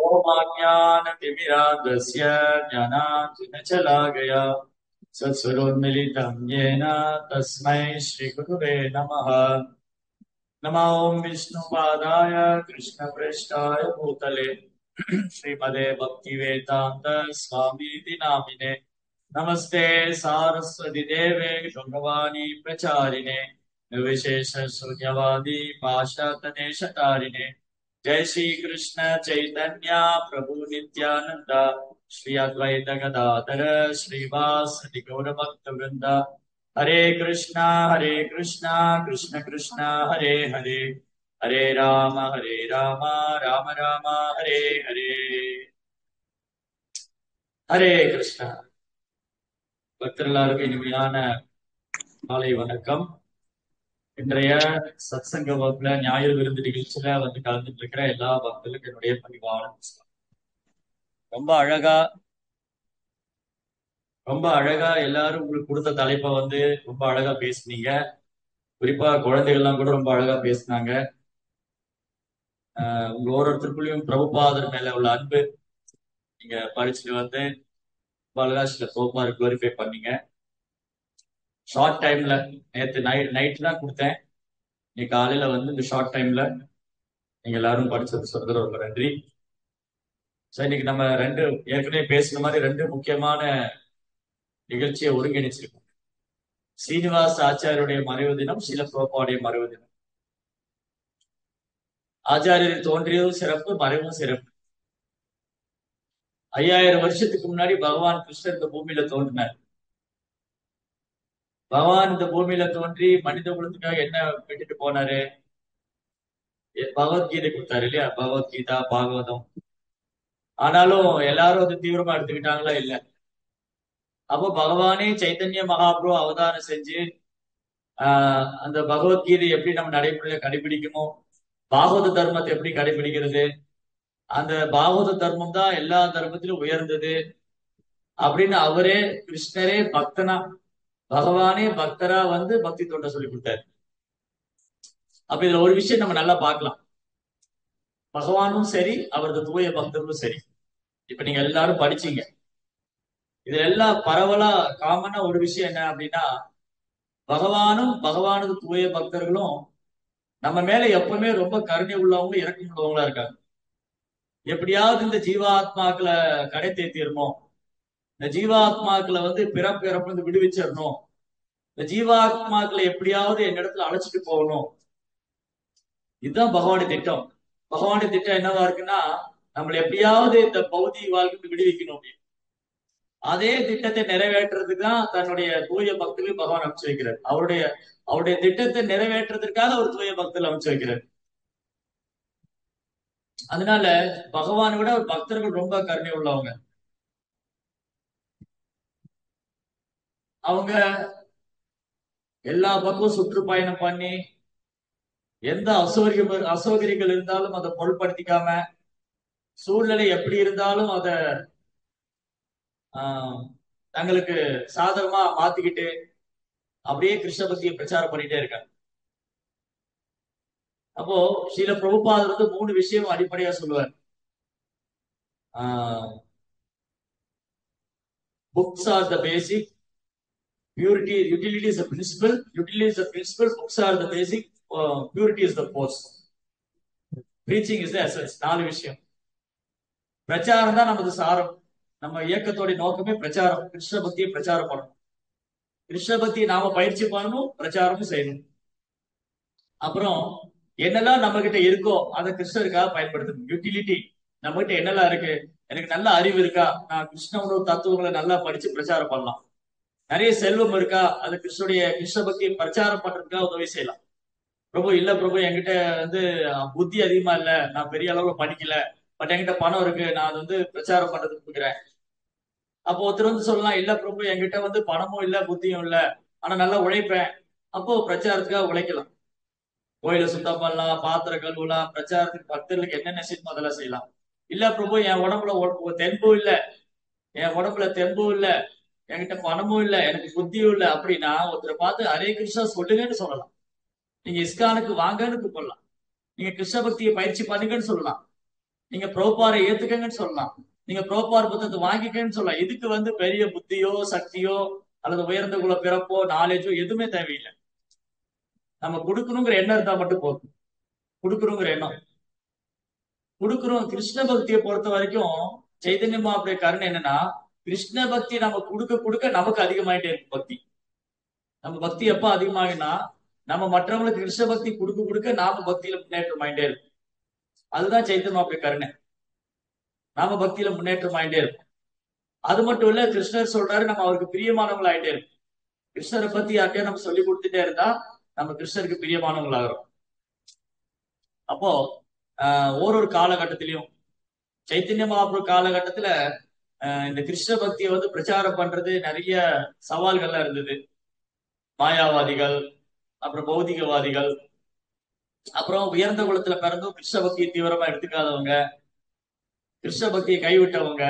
ओमाज्ञानतिमिरान्धस्य ज्ञानाञ्जनशलाकया सत्स्वरोन्मिलितं येन तस्मै श्रीगुरुवे नमः। नमो ॐ विष्णुपादाय कृष्णप्रेष्ठाय भूतले श्रीमदे भक्तिवेदान्त स्वामीति नामिने नमस्ते सारस्वती देवे गौरवाणी प्रचारिणे निर्विशेष शून्यवादी पाशातनेशतारिणे जय श्री कृष्ण चैतन्य प्रभु नित्यानंद श्री अद्वैत गदाधर श्रीवासदि गौर भक्त वृंद हरे कृष्णा कृष्ण कृष्णा हरे हरे हरे राम राम राम हरे हरे हरे कृष्णा। பக்தர்களுக்கு இனிமையான காலை வணக்கம். இன்றைய சத்சங்க வகுப்புல ஞாயிறு விருந்து நிகழ்ச்சியில வந்து கலந்துட்டு இருக்கிற எல்லா பக்தர்களுக்கும் என்னுடைய பணிவான நமஸ்காரம். ரொம்ப அழகா எல்லாரும் உங்களுக்கு கொடுத்த தலைப்பை வந்து ரொம்ப அழகா பேசுனீங்க. குறிப்பா குழந்தைகள்லாம் கூட ரொம்ப அழகா பேசினாங்க. உங்க ஒருத்தருக்குள்ளயும் பிரபுபாதர் மேல உள்ள அன்பு நீங்க படிச்சுட்டு வந்து ரொம்ப அழகா சில பிரபுபாதர் குளோரிஃபை பண்ணீங்க. ஷார்ட் டைம்ல நேற்று நைட் தான் கொடுத்தேன். இன்னைக்கு காலையில வந்து இந்த ஷார்ட் டைம்ல நீங்க எல்லாரும் படிச்சது சொல்றது ரொம்ப நன்றி. இன்னைக்கு நம்ம ஏற்கனவே பேசுன மாதிரி ரெண்டு முக்கியமான நிகழ்ச்சியை ஒருங்கிணைச்சிருக்கோம். சீனிவாச ஆச்சாரியுடைய மறைவு தினம், சில பிரபுபாவுடைய மறைவு தினம். ஆச்சாரியர் தோன்றியதும் சிறப்பு, மறைவும் சிறப்பு. 5000 வருஷத்துக்கு முன்னாடி பகவான் கிருஷ்ணர் இந்த பூமியில தோன்றினார். பகவான் இந்த பூமியில தோன்றி மனித குலத்துக்காக என்ன விட்டுட்டு போனாரு? பகவத்கீதை கொடுத்தாரு இல்லையா? பகவத்கீதா, பாகவதம். ஆனாலும் எல்லாரும் அது தீவிரமா எடுத்துக்கிட்டாங்களா? இல்ல. அப்போ பகவானே சைத்தன்ய மகாபிரபு அவதாரம் செஞ்சு அந்த பகவத்கீதை எப்படி நம்ம நடைமுறையில கடைபிடிக்கணும், பாகவத தர்மத்தை எப்படி கடைபிடிக்கிறது, அந்த பாகவத தர்மம் தான் எல்லா தர்மத்திலும் உயர்ந்தது அப்படின்னு அவரே கிருஷ்ணரே பக்தனா, பகவானே பக்தரா வந்து பக்தி தொண்டை சொல்லி கொடுத்தாரு. அப்ப இதுல ஒரு விஷயம் நம்ம நல்லா பார்க்கலாம். பகவானும் சரி, அவரது தூய பக்தர்களும் சரி. இப்ப நீங்க எல்லாரும் படிச்சீங்க. இது எல்லாம் பரவலா காமனா ஒரு விஷயம் என்ன அப்படின்னா, பகவானும் பகவானது தூய பக்தர்களும் நம்ம மேல எப்பவுமே ரொம்ப கருணை உள்ளவங்க, இறக்கம் உள்ளவங்களா இருக்காங்க. எப்படியாவது இந்த ஜீவாத்மாக்களை கடை தேத்திடணும், இந்த ஜீவாத்மாக்களை வந்து பிறப்பு இறப்பு விடுவிச்சிடணும், இந்த ஜீவாத்மாக்களை எப்படியாவது என்னிடத்துல அழைச்சிட்டு போகணும். இதுதான் பகவானுடைய திட்டம். பகவானுடைய திட்டம் என்னவா இருக்குன்னா, நம்மளை எப்படியாவது இந்த பௌதிக வாழ்க்கைக்கு விடுவிக்கணும் அப்படின்னு. அதே திட்டத்தை நிறைவேற்றுறதுக்கு தான் தன்னுடைய தூய பக்தர்கள் பகவான் அமைச்சு வைக்கிறார். அவருடைய திட்டத்தை நிறைவேற்றுறதுக்காக அவர் தூய பக்தர்கள் அமைச்சு வைக்கிறார். அதனால பகவானை விட ஒரு பக்தர்கள் ரொம்ப கருணை உள்ளவங்க. அவங்க எல்லா பக்கமும் சுற்றுப்பயணம் பண்ணி எந்த அசௌகரியங்கள் இருந்தாலும் அதை பொருட்படுத்திக்காம, சூழ்நிலை எப்படி இருந்தாலும் அதை தங்களுக்கு சாதகமா மாத்திக்கிட்டு அப்படியே கிருஷ்ண பக்தியை பிரச்சாரம் பண்ணிட்டே இருக்காங்க. அப்போ ஸ்ரீல பிரபுபாதர் வந்து 3 விஷயம் அடிப்படையா சொல்லுவார். Books are the basic, purity utility is the principal, utility is the principal, books are the basic, purity is the post, preaching is the essence. 4 விஷயம். பிரச்சாரம் தான் நமது சாரம். நம்ம இயக்கத்தோட நோக்கமே பிரச்சாரம், கிருஷ்ண பக்தியை பிரச்சாரம் பண்ணணும். கிருஷ்ண பக்தியை நாம பயிற்சி பண்ணணும், பிரச்சாரமும் செய்யணும். அப்புறம் என்னெல்லாம் நம்ம கிட்ட இருக்கோ அதை கிருஷ்ணருக்காக பயன்படுத்தணும். யூட்டிலிட்டி, நம்ம கிட்ட என்னெல்லாம் இருக்கு, எனக்கு நல்ல அறிவு இருக்கா, நான் கிருஷ்ணனோட தத்துவங்களை நல்லா படிச்சு பிரச்சாரம் பண்ணலாம். நிறைய செல்வம் இருக்கா, அது கிருஷ்ண பக்தியை பிரச்சாரம் பண்றதுக்காக உதவி செய்யலாம். பிரபு இல்ல பிரபு, என்கிட்ட வந்து புத்தி அதிகமா இல்ல, நான் பெரிய அளவுல படிக்கல, பட் என்கிட்ட பணம் இருக்கு, நான் அது வந்து பிரச்சாரம் பண்றதுக்கு கொடுக்குறேன். அப்போ ஒருத்தர் வந்து சொல்லலாம், இல்ல பிரபு என்கிட்ட வந்து பணமும் இல்ல புத்தியும் இல்ல, ஆனா நல்லா உழைப்பேன். அப்போ பிரச்சாரத்துக்காக உழைக்கலாம். கோயில சுத்தம் பண்ணலாம், பாத்திரம் கழுவலாம், பிரச்சாரத்துக்கு பக்தர்களுக்கு என்னென்ன செய்யணும் அதெல்லாம் செய்யலாம். இல்ல பிரபு என் உடம்புல தெம்பும் இல்ல, என் உடம்புல தெம்பும் இல்ல, என்கிட்ட பணமும் இல்ல, எனக்கு புத்தியும் இல்ல அப்படின்னா ஒருத்தரை பார்த்து ஹரே கிருஷ்ணா சொல்லுங்கன்னு சொல்லலாம். நீங்க இஸ்கானுக்கு வாங்கன்னு கூப்பிடலாம், நீங்க கிருஷ்ண பக்தியை பயிற்சி பண்ணுங்கன்னு சொல்லலாம். நீங்க பிரபுபாரை ஏத்துக்கங்கன்னு சொல்லலாம், நீங்க பிரபுபார் புத்தகத்தை வாங்கிக்கன்னு சொல்லலாம். இதுக்கு பெரிய புத்தியோ சக்தியோ அல்லது உயர்ந்த குல பிறப்போ நாலேஜோ எதுவுமே தேவையில்லை. நம்ம கொடுக்கணுங்கிற எண்ணம் இருந்தா மட்டும் போதும். கொடுக்கணுங்கிற எண்ணம் கொடுக்குறோம். கிருஷ்ண பக்தியை பொறுத்த வரைக்கும் சைதன்ய மகாபுடைய கருணை என்னன்னா, கிருஷ்ண பக்தி நம்ம கொடுக்க கொடுக்க நமக்கு அதிகமாயிட்டே இருக்கு பக்தி. நம்ம பக்தி எப்ப அதிகமாகுனா, நம்ம மற்றவங்களுக்கு கிருஷ்ண பக்தி கொடுக்க கொடுக்க நாம பக்தியில முன்னேற்றம் ஆயிட்டே இருக்கும். அதுதான் சைத்தன்ய மகாபுடைய கருணை. நாம பக்தியில முன்னேற்றம் ஆயிட்டே இருக்கும். அது மட்டும் இல்ல, கிருஷ்ணர் சொல்றாரு நம்ம அவருக்கு பிரியமானவங்கள் ஆயிட்டே இருக்கும். கிருஷ்ணரை பத்தி யார்கிட்டயே நம்ம சொல்லி கொடுத்துட்டே இருந்தா நம்ம கிருஷ்ணருக்கு பிரியமானவங்கள் ஆகிறோம். அப்போ ஒரு காலகட்டத்திலையும் சைத்தன்ய மகாபுரு காலகட்டத்துல இந்த கிருஷ்ண பக்தியை பிரச்சாரம் பண்றது நிறைய சவால்கள்லாம் இருந்தது. மாயாவாதிகள், அப்புறம் பௌதிகவாதிகள், அப்புறம் உயர்ந்த குலத்துல பிறந்தும் கிருஷ்ண பக்தியை தீவிரமா எடுத்துக்காதவங்க, கிருஷ்ண பக்தியை கைவிட்டவங்க,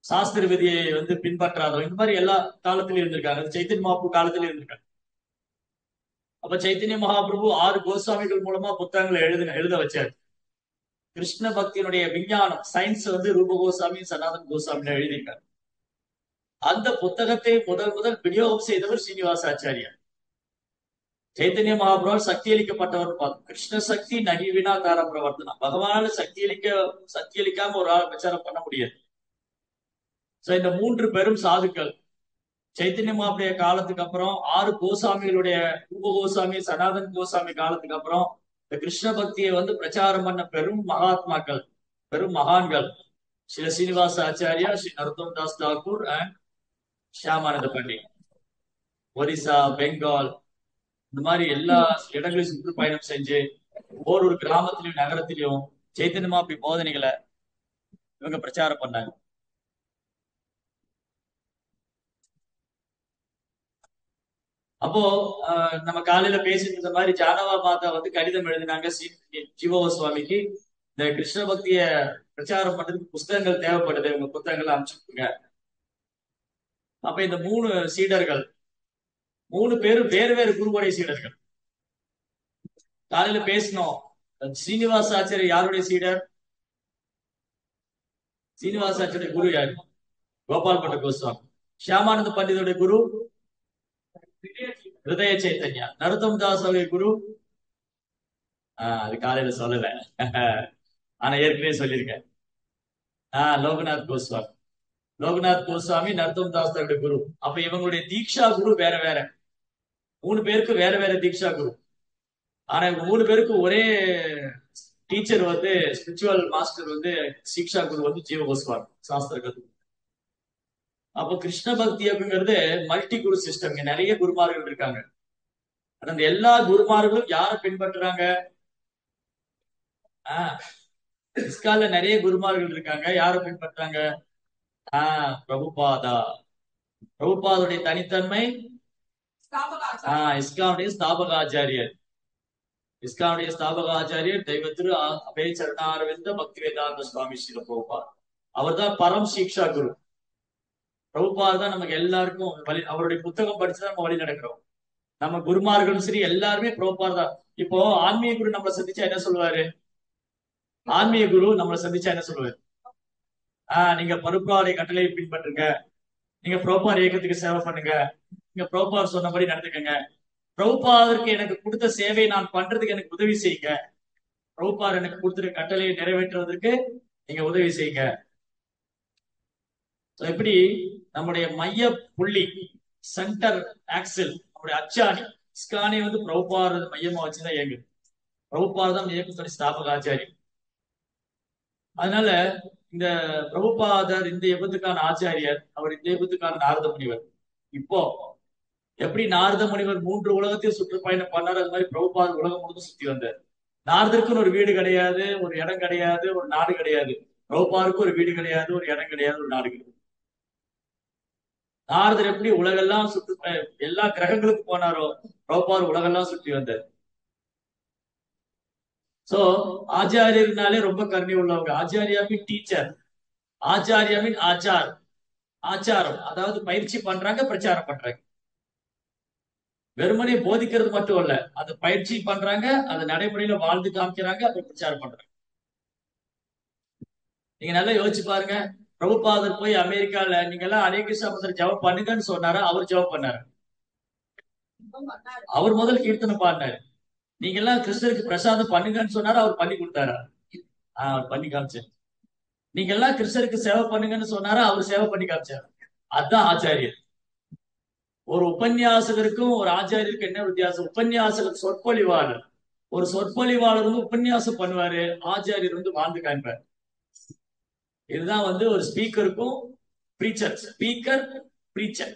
சாஸ்திர விதியை பின்பற்றாதவங்க, இந்த மாதிரி எல்லா காலத்திலயும் இருந்திருக்காங்க. சைத்தன்ய மகாபுரு காலத்திலயும் இருந்திருக்காங்க. அப்ப சைத்தன்ய மகாபிரபு 6 கோஸ்வாமிகள் மூலமா புத்தகங்களை எழுத வச்சாரு. கிருஷ்ண பக்தியினுடைய விஞ்ஞானம் சயின்ஸ் ரூப கோஸ்வாமி சனாதன் கோஸ்வாமி எழுதியிருக்காரு. அந்த புத்தகத்தை முதல் முதல் விநியோகம் செய்தவர் ஸ்ரீனிவாசாச்சாரியார். சைத்தன்ய மகாபிரபு சக்தி அளிக்கப்பட்டவர் பார்த்தோம். கிருஷ்ண சக்தி நகிவினா தார பிரவர்த்தனா. பகவானால சக்தி அளிக்காம ஒரு ஆள் பிரச்சாரம் பண்ண முடியாது. இந்த 3 பெரும் சாதுக்கள் சைத்தன்ய மகாபுடைய காலத்துக்கு அப்புறம் 6 கோசாமிகளுடைய ரூப கோசாமி சனாதன் கோசாமி காலத்துக்கு அப்புறம் இந்த கிருஷ்ண பக்தியை பிரச்சாரம் பண்ண பெரும் மகாத்மாக்கள், பெரும் மகான்கள் ஸ்ரீ ஸ்ரீனிவாச ஆச்சாரியா, ஸ்ரீ நரோத்தம் தாஸ் தாக்கூர் அண்ட் ஷியாமானந்த பண்டிட். ஒரிசா, பெங்கால், இந்த மாதிரி எல்லா இடங்களையும் சுற்றுப்பயணம் செஞ்சு ஒரு கிராமத்திலையும் நகரத்திலையும் சைத்தன்ய மகாபுரி போதனைகளை இவங்க பிரச்சாரம் பண்ணாங்க. அப்போ நம்ம காலையில பேசிட்டு இருந்த மாதிரி ஜானவா மாதா கடிதம் எழுதினாங்க சிவகோஸ்வாமிக்கு, இந்த கிருஷ்ண பக்திய பிரச்சாரம் பண்றதுக்கு புஸ்தகங்கள் தேவைப்படுது, உங்க புத்தகங்களை அனுப்பிச்சுடுங்க. அப்ப இந்த 3 சீடர்கள், 3 பேரும் வேறு வேறு குருவுடைய சீடர்கள். காலையில பேசினோம். ஸ்ரீனிவாச ஆச்சாரியர் யாருடைய சீடர்? ஸ்ரீனிவாச ஆச்சாரிய குரு யாரு? கோபால் பட்ட கோஸ்வாமி. ஷியாமானந்த பண்டிதோடைய குரு ஹிருதய சைத்தன்யா. நரோத்தம் தாஸ் அவருடைய குரு அது காலையில சொல்லல, ஆனா ஏற்கனவே சொல்லியிருக்கேன். லோகநாத் கோஸ்வாமி. லோகநாத் கோஸ்வாமி நரோத்தம் தாஸ் அவருடைய குரு. அப்ப இவங்களுடைய தீக்ஷா குரு வேற வேற. 3 பேருக்கு வேற வேற தீக்ஷா குரு. ஆனா இவங்க 3 பேருக்கு ஒரே டீச்சர் ஸ்பிரிச்சுவல் மாஸ்டர் சீக்ஷா குரு ஜீவ கோஸ்வாமி சாஸ்திர கரு. அப்போ கிருஷ்ண பக்தி அப்படிங்கிறது மல்டி குரு சிஸ்டம். இங்க நிறைய குருமார்கள் இருக்காங்க. அந்த எல்லா குருமார்களும் யாரை பின்பற்றுறாங்க? இஸ்கான்ல நிறைய குருமார்கள் இருக்காங்க. யாரை பின்பற்றாங்க? பிரபுபாதா. பிரபுபாதுடைய தனித்தன்மை இஸ்கானுடைய ஸ்தாபகாச்சாரியர். இஸ்கானுடைய ஸ்தாபகாச்சாரியர் தெய்வ திரு அபய சரணாரவிந்த பக்தி வேதாந்த சுவாமி ஸ்ரீல பிரபுபாத். அவர் தான் பரம் சீக்ஷா குரு. பிரபுபாத் தான் நமக்கு எல்லாருக்கும் வழி. அவருடைய புத்தகம் படிச்சுதான் நம்ம வழி நடக்கிறோம். நம்ம குருமார்களும் சரி எல்லாருமே பிரபுபாத் தான். இப்போ ஆன்மீக குரு நம்மளை சந்திச்சா என்ன சொல்லுவாரு? ஆன்மீக குரு நம்மளை சந்திச்சா என்ன சொல்லுவாரு? நீங்க பிரபுபாதுடைய கட்டளையை பின்பற்றுங்க, நீங்க பிரபுபாத் இயக்கத்துக்கு சேவை பண்ணுங்க, நீங்க பிரபுபாத் சொன்னபடி நடந்துக்கங்க, பிரபுபாதருக்கு எனக்கு கொடுத்த சேவை நான் பண்றதுக்கு எனக்கு உதவி செய்யுங்க, பிரபுபாத் எனக்கு கொடுத்திருக்க கட்டளையை நிறைவேற்றுவதற்கு நீங்க உதவி செய்யுங்க. எப்படி நம்முடைய மைய புள்ளி சென்டர் ஆக்சில், நம்முடைய அச்சாணி இஸ்கானே பிரபுபாத மையமா வச்சுதான் இயங்குது. பிரபுபாதம் இயக்கத்துடைய ஸ்தாபக ஆச்சாரி. அதனால இந்த பிரபுபாதர் இந்த யுகத்துக்கான ஆச்சாரியர், அவர் இந்த யுகத்துக்கான நாரத முனிவர். இப்போ எப்படி நாரத முனிவர் 3 உலகத்தையும் சுற்றுப்பயணம் பண்ணாரு, அது மாதிரி பிரபுபாதர் உலகம் முழுவதும் சுத்தி வந்தார். நாரதருக்குன்னு ஒரு வீடு கிடையாது, ஒரு இடம் கிடையாது, ஒரு நாடு கிடையாது. பிரபுபாதருக்கு ஒரு வீடு கிடையாது, ஒரு இடம் கிடையாது, ஒரு நாடு கிடையாது. நாரதர் எப்படி உலகெல்லாம் எல்லா கிரகங்களுக்கு போனாரோ, பிரபுபாதர் உலகெல்லாம் சுற்றி வந்தார். சோ ஆச்சாரியர்னாலே ரொம்ப கருணை உள்ளவங்க. ஆச்சாரியா மீன் டீச்சர், ஆச்சாரியா மீன் ஆச்சார். ஆச்சாரம் அதாவது பயிற்சி பண்றாங்க, பிரச்சாரம் பண்றாங்க. வெறுமனே போதிக்கிறது மட்டும் இல்ல, அது பயிற்சி பண்றாங்க, அது நடைமுறையில வாழ்ந்து காமிக்கிறாங்க, அதை பிரச்சாரம் பண்றாங்க. நீங்க நல்லா யோசிச்சு பாருங்க. பிரபுபாதர் போய் அமெரிக்கால நீங்க எல்லாம் ஹரே கிருஷ்ணா மந்திரம் ஜெபம் பண்ணுங்கன்னு சொன்னாரா? அவர் ஜெபம் பண்ணாரு. அவர் முதல் கீர்த்தனை பாடினாரு. நீங்க எல்லாம் கிறிஸ்தருக்கு பிரசாதம் பண்ணுங்கன்னு சொன்னாரு, அவர் பண்ணி கொடுத்தாரா? அவர் பண்ணி காமிச்சார். நீங்க எல்லாம் கிறிஸ்தருக்கு சேவை பண்ணுங்கன்னு சொன்னாரா? அவர் சேவை பண்ணி காமிச்சார். அதுதான் ஆச்சாரியர். ஒரு உபன்யாசகருக்கும் ஒரு ஆச்சாரியருக்கும் என்ன வித்தியாசம்? உபன்யாசகர் சொற்பொழிவாளர். ஒரு சொற்பொழிவாளர் வந்து உபன்யாசம் பண்ணுவாரு, ஆச்சாரியர் வந்து வாழ்ந்து காமிப்பார். இதுதான் வந்து ஒரு ஸ்பீக்கருக்கும் பிரீச்சர். Speaker, preacher.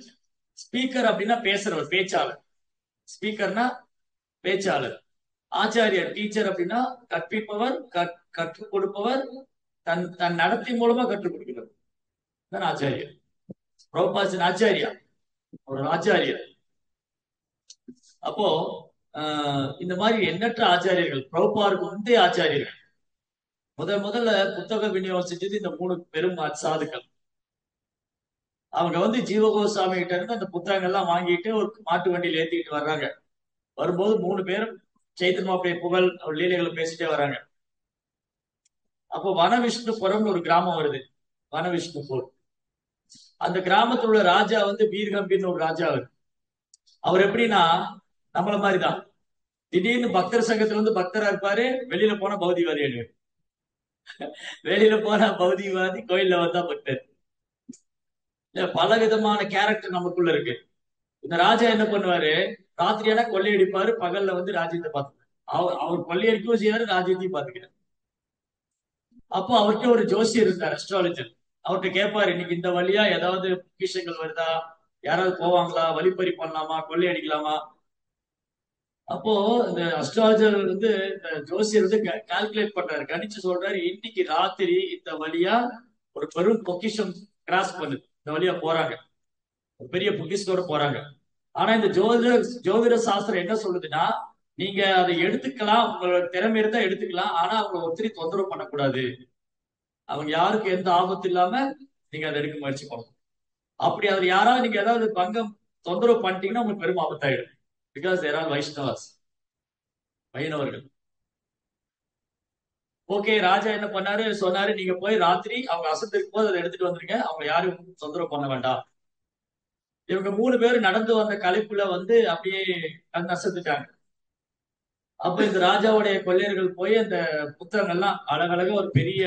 ஸ்பீக்கர் அப்படின்னா பேசுறவர், பேச்சாளர். ஸ்பீக்கர்னா பேச்சாளர். ஆச்சாரியர், டீச்சர் அப்படின்னா கற்பிப்பவர், கற்றுக் கொடுப்பவர், தன் தன் நடத்தை மூலமா கற்றுக் கொடுக்கிறது தான் ஆச்சாரியர். பிரபுபாதன் ஆச்சாரியா, ஒரு ஆச்சாரியர். அப்போ இந்த மாதிரி எண்ணற்ற ஆச்சாரியர்கள், பிரபுபாருக்கு முந்தைய ஆச்சாரியர்கள். முதல்ல புத்தக விநியோகம் செஞ்சது இந்த 3 பெரும் சாதுக்கள். அவங்க வந்து ஜீவகோஸ்வாமி கிட்ட இருந்து அந்த புத்தகங்கள்லாம் வாங்கிட்டு ஒரு மாட்டு வண்டியில ஏத்திட்டு வர்றாங்க. வரும்போது 3 பேரும் சைத்தன்மாவுடைய புகழ் லீலைகளை பேசிட்டே வராங்க. அப்போ வனவிஷ்ணுபுரம்னு ஒரு கிராமம் வருது. வனவிஷ்ணுபுர். அந்த கிராமத்துல உள்ள ராஜா வந்து வீர்கம்பின்னு ஒரு ராஜா. அவர் எப்படின்னா நம்மள மாதிரிதான். திடீர்னு பக்தர் சங்கத்துல வந்து பக்தரா இருப்பாரு, வெளியில போனா பௌதிகவாதி ஆயிடுவாரு. வெளியில போனா பௌதிகவாதி, கோயில்ல வந்தா பக்தர். இல்ல, பல விதமான கேரக்டர் நமக்குள்ள இருக்கு. இந்த ராஜா என்ன பண்ணுவாரு? ராத்திரியானா கொள்ளையடிப்பாரு, பகல்ல வந்து ராஜ்யத்தை பார்த்துப்பாரு. அவர் கொள்ளையடிக்கவும் செய்வாரு, ராஜ்யத்தையும் பார்த்துக்கிறார். அப்போ அவர்கிட்ட ஒரு ஜோசியர் இருந்தார், அஸ்ட்ராலஜர். அவர்கிட்ட கேட்பாரு, இன்னைக்கு இந்த வழியா ஏதாவது பொக்கிஷங்கள் வருதா, யாராவது போவாங்களா, வழிப்பறி பண்ணலாமா, கொள்ளையடிக்கலாமா? அப்போ இந்த அஸ்ட்ராலஜர் வந்து, இந்த ஜோசியர் வந்து கால்குலேட் பண்றாரு, கணிச்சு சொல்றாரு, இன்னைக்கு ராத்திரி இந்த வழியா ஒரு பெரும் பொக்கிஷம் கிராஸ் பண்ணுது, இந்த வழியா போறாங்க, ஒரு பெரிய பொக்கிஷத்தோட போறாங்க. ஆனா இந்த ஜோதிட சாஸ்திரம் என்ன சொல்லுதுன்னா, நீங்க அதை எடுத்துக்கலாம், உங்களோட திறமை இருந்தா எடுத்துக்கலாம், ஆனா அவங்க ஒத்திரி தொந்தரவு பண்ணக்கூடாது. அவங்க யாருக்கு எந்த ஆபத்து இல்லாம நீங்க அதை எடுக்க முயற்சி பண்ணணும். அப்படி அது யாராவது நீங்க ஏதாவது பங்கம் தொந்தரவு பண்ணிட்டீங்கன்னா உங்களுக்கு பெரும் ஆபத்தாயிடும். பிகாஸ் தேர் ஆர் வைஷ்ணவாஸ், வைணவர்கள். ஓகே, ராஜா என்ன பண்ணாரு, சொன்னாரு, நீங்க போய் ராத்திரி அவங்க அசந்திருக்கும் போது அதை எடுத்துட்டு வந்துருங்க, அவங்க யாரும் தொந்தரவு பண்ண வேண்டாம். இவங்க 3 பேரும் நடந்து வந்த களைப்புல வந்து அப்படியே கண் அசந்துட்டாங்க. அப்ப இந்த ராஜாவுடைய கொள்ளையர்கள் போய் அந்த புத்தகங்கள்லாம் அழகழகா ஒரு பெரிய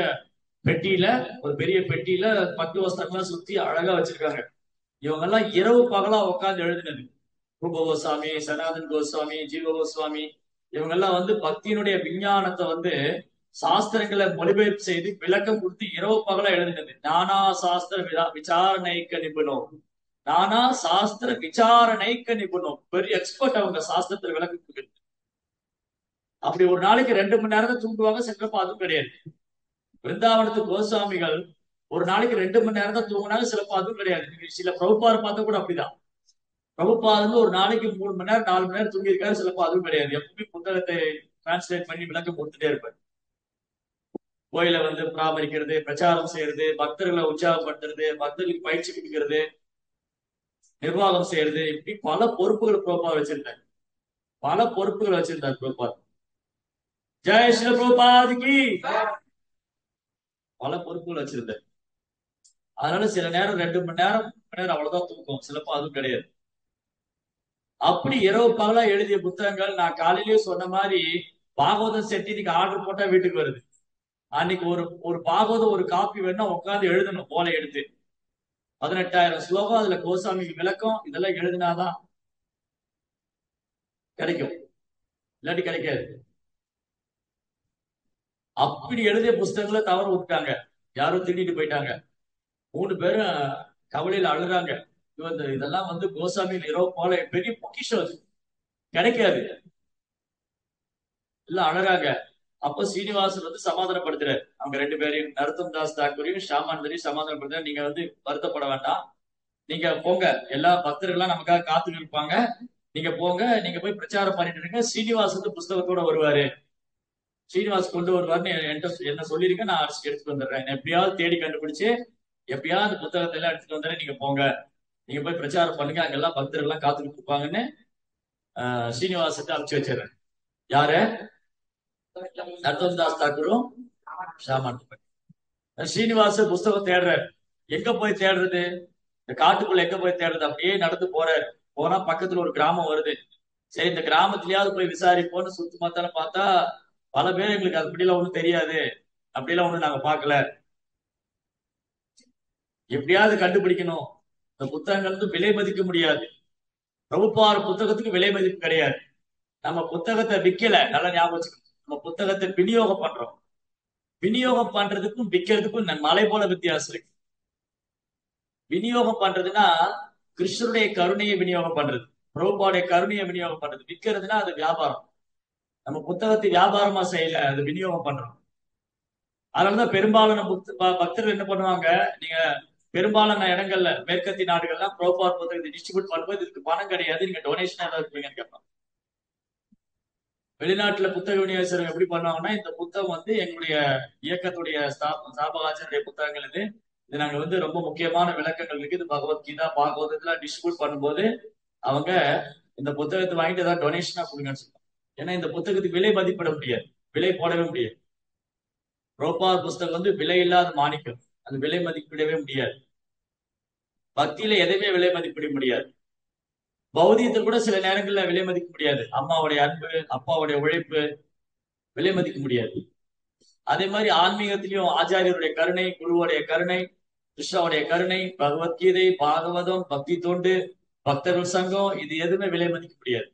பெட்டியில, ஒரு பெரிய பெட்டியில பட்டு வஸ்திரம்லாம் சுத்தி அழகா வச்சிருக்காங்க. இவங்க எல்லாம் இரவு பகலா உட்கார்ந்து எழுதினது. ரூப கோஸ்வாமி, சனாதன் கோஸ்வாமி, ஜீவ கோஸ்வாமி, இவங்க எல்லாம் வந்து பக்தியினுடைய விஞ்ஞானத்தை வந்து சாஸ்திரங்களை மொழிபெயர்ப்பு செய்து விளக்கம் கொடுத்து இரவு பகலா எழுதினது. நானா சாஸ்திர விசாரணைக்க நிபுணம். நானா சாஸ்திர விசாரணைக்க நிபுணம். பெரிய எக்ஸ்பர்ட் அவங்க சாஸ்திரத்துல விளக்கம் கொடுக்குறது. அப்படி ஒரு நாளைக்கு 2 மணி நேரம் தான் தூங்குவாங்க, சிலப்ப அதுவும் கிடையாது. பிருந்தாவனத்து கோஸ்வாமிகள் ஒரு நாளைக்கு 2 மணி நேரம் தான் தூங்கினாங்க, சிலப்ப அதுவும் கிடையாது. சில பிரபுபார் பார்த்தா கூட அப்படிதான். பிரபுபாத் வந்து ஒரு நாளைக்கு 3 மணி நேரம் 4 மணி நேரம் தூங்கி இருக்காரு, சிலப்ப அதுவும் கிடையாது. எப்பவுமே புத்தகத்தை டிரான்ஸ்லேட் பண்ணி விளக்கம் கொடுத்துட்டே இருப்பாரு. கோயில வந்து பராமரிக்கிறது, பிரச்சாரம் செய்யறது, பக்தர்களை உற்சாகப்படுத்துறது, பக்தர்களுக்கு பயிற்சி கொடுக்கிறது, நிர்வாகம் செய்யறது, இப்படி பல பொறுப்புகள் பிரபுபாத் வச்சிருந்தார். பல பொறுப்புகள் வச்சிருந்தார் பிரபுபாத். ஜெய் ஸ்ரீ பிரபுபாத் கி. பல பொறுப்புகள் வச்சிருந்தார். அதனால சில நேரம் 2 மணி நேரம், 3 மணி நேரம் அவ்வளவுதான் தூக்கம், சிலப்ப அதுவும் கிடையாது. அப்படி இரவு பகலா எழுதிய புத்தகங்கள். நான் காலையிலேயே சொன்ன மாதிரி பாகவதம் செட் இன்னைக்கு ஆர்டர் போட்டா வீட்டுக்கு வருது. அன்னைக்கு ஒரு ஒரு பாகவதம் ஒரு காப்பி வேணா உட்காந்து எழுதணும், போல எடுத்து 18,000 ஸ்லோகம், அதுல கோசாமிக்கு விளக்கம், இதெல்லாம் எழுதினாதான் கிடைக்கும், இல்லாட்டி கிடைக்காது. அப்படி எழுதிய புஸ்தகங்களை தவற விட்டாங்க, யாரும் திட்டிட்டு போயிட்டாங்க. 3 பேரும் கவலையில அழுறாங்க. இதெல்லாம் வந்து கோசாமியில் இரவு போல பெரிய பொக்கிஷம், கிடைக்காது. இல்ல, அழறாங்க. அப்போ சீனிவாசன் வந்து சமாதானப்படுத்துறாரு அவங்க 2 பேரையும், நருத்தம் தாஸ் தாக்கூரையும் ஷாமானந்தரையும் சமாதானப்படுத்துறாரு. நீங்க வந்து வருத்தப்பட வேண்டாம், நீங்க போங்க, எல்லா பக்தர்கள்லாம் நமக்காக காத்து இருப்பாங்க, நீங்க போங்க, நீங்க போய் பிரச்சாரம் பண்ணிட்டு இருங்க. சீனிவாஸ் வந்து புஸ்தகத்தோட வருவாரு, சீனிவாஸ் கொண்டு வருவாருன்னு என்ன சொல்லிருக்க, நான் அடிச்சு எடுத்துட்டு வந்துடுறேன். எப்படியாவது தேடி கண்டுபிடிச்சு எப்படியாவது அந்த புத்தகத்தை எல்லாம் எடுத்துட்டு வந்துடுறேன், நீங்க போங்க, நீங்க போய் பிரச்சாரம் பண்ணுங்க, அங்கெல்லாம் பக்தர்கள் எல்லாம் காத்துக்கிட்டு இருப்பாங்கன்னு சீனிவாசத்தை அனுப்பிச்சு வச்சிடறேன். யாரு? நர்த்தம் தாஸ் தாக்கூரும் ஷாமான். ஸ்ரீனிவாச புஸ்தகம் தேடுறாரு. எங்க போய் தேடுறது? இந்த காட்டுக்குள்ள எங்க போய் தேடுறது? அப்படியே நடந்து போறாரு. போனா பக்கத்துல ஒரு கிராமம் வருது. சரி, இந்த கிராமத்திலயாவது போய் விசாரிப்போம்னு சுத்து பார்த்தாலும் பார்த்தா பல பேர் எங்களுக்கு அது அப்படிலாம் ஒண்ணும் தெரியாது, அப்படிலாம் ஒண்ணும் நாங்க பார்க்கல, எப்படியாவது கண்டுபிடிக்கணும். இந்த புத்தகங்கள் வந்து விலை மதிக்க முடியாது. பிரபுபார் புத்தகத்துக்கு விலை மதிப்பு கிடையாது. நம்ம புத்தகத்தை விக்கல, நல்லா ஞாபகம் வச்சுக்கணும். நம்ம புத்தகத்தை விநியோகம் பண்றோம். விநியோகம் பண்றதுக்கும் விற்கிறதுக்கும் மலை போல வித்தியாசம் இருக்கு. விநியோகம் பண்றதுன்னா கிருஷ்ணருடைய கருணையை விநியோகம் பண்றது, பிரபுபாவுடைய கருணையை விநியோகம் பண்றது. விற்கிறதுனா அது வியாபாரம். நம்ம புத்தகத்தை வியாபாரமா செய்யல, அது விநியோகம் பண்றோம். அதனாலதான் பெரும்பாலான பக்தர்கள் என்ன பண்ணுவாங்க, நீங்க பெரும்பாலான இடங்கள்ல மேற்கத்திய நாடுகள்லாம் பிரபுபார் புத்தகத்தை டிஸ்ட்ரிபியூட் பண்ணும்போது இதுக்கு பணம் கிடையாது, நீங்க டொனேஷன் ஏதாவது கொடுங்கன்னு கேட்பாங்க. வெளிநாட்டுல புத்தக விநியோகஸ்தர்கள் எப்படி பண்ணுவாங்கன்னா, இந்த புத்தகம் வந்து எங்களுடைய இயக்கத்துடைய ஸ்தாபகாச்சாரிய புத்தகங்கள் இது, இது நாங்க வந்து ரொம்ப முக்கியமான விளக்கங்கள் இருக்கு, இது பகவத்கீதா பாகவதத்துல டிஸ்ட்ரிபியூட் பண்ணும்போது அவங்க இந்த புத்தகத்தை வாங்கிட்டு ஏதாவது டொனேஷனா கொடுங்கன்னு சொல்லுவாங்க. ஏன்னா இந்த புத்தகத்துக்கு விலை மதிப்பிட முடியாது, விலை போடவே முடியாது. ரோபார் புஸ்தகம் வந்து விலை இல்லாத மாணிக்கம், அது விலை மதிப்பிடவே முடியாது. பக்தியில எதையுமே விலை மதிப்பிட முடியாது. பௌதியத்தை கூட சில நேரங்கள்ல விலை மதிக்க முடியாது. அம்மாவுடைய அன்பு, அப்பாவுடைய உழைப்பு விலை மதிக்க முடியாது. அதே மாதிரி ஆன்மீகத்திலையும் ஆச்சாரியருடைய கருணை, குருவுடைய கருணை, கிருஷ்ணாவுடைய கருணை, பகவத்கீதை, பாகவதம், பக்தி தொண்டு, பக்தர்கள் சங்கம், இது எதுவுமே விலை மதிக்க முடியாது.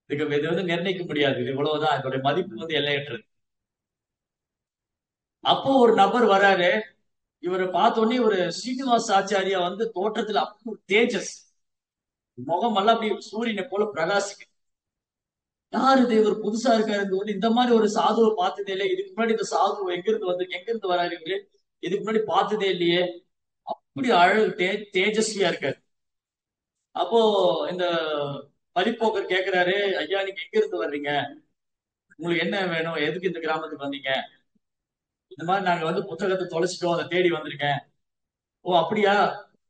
இது வந்து நிர்ணயிக்க முடியாது. இது இவ்வளவுதான், இதோடைய மதிப்பு வந்து எல்லையற்றது. அப்போ ஒரு நபர் வராரு. இவரை பார்த்த உடனே ஒரு ஸ்ரீனிவாச ஆச்சாரியா வந்து தோற்றத்துல அப்படி ஒரு தேஜஸ், முகம் எல்லாம் அப்படி சூரியனை போல பிரகாசிக்கு. யாரு இது, இவர் புதுசா இருக்காரு, இந்த மாதிரி ஒரு சாதுவை பார்த்ததே இல்லை, இதுக்கு முன்னாடி இந்த சாது எங்க இருந்து வராரு இவரு, இதுக்கு முன்னாடி பார்த்ததே இல்லையே, அப்படி அழகு தேஜஸ்வியா இருக்காரு. அப்போ இந்த பரிப்போக்கர் கேக்குறாரு, ஐயா நீங்க எங்க இருந்து வர்றீங்க, உங்களுக்கு என்ன வேணும், எதுக்கு இந்த கிராமத்துக்கு வந்தீங்க? இந்த மாதிரி நாங்க வந்து புத்தகத்தை தொலைச்சிட்டோம், அதை தேடி வந்திருக்கேன். ஓ அப்படியா,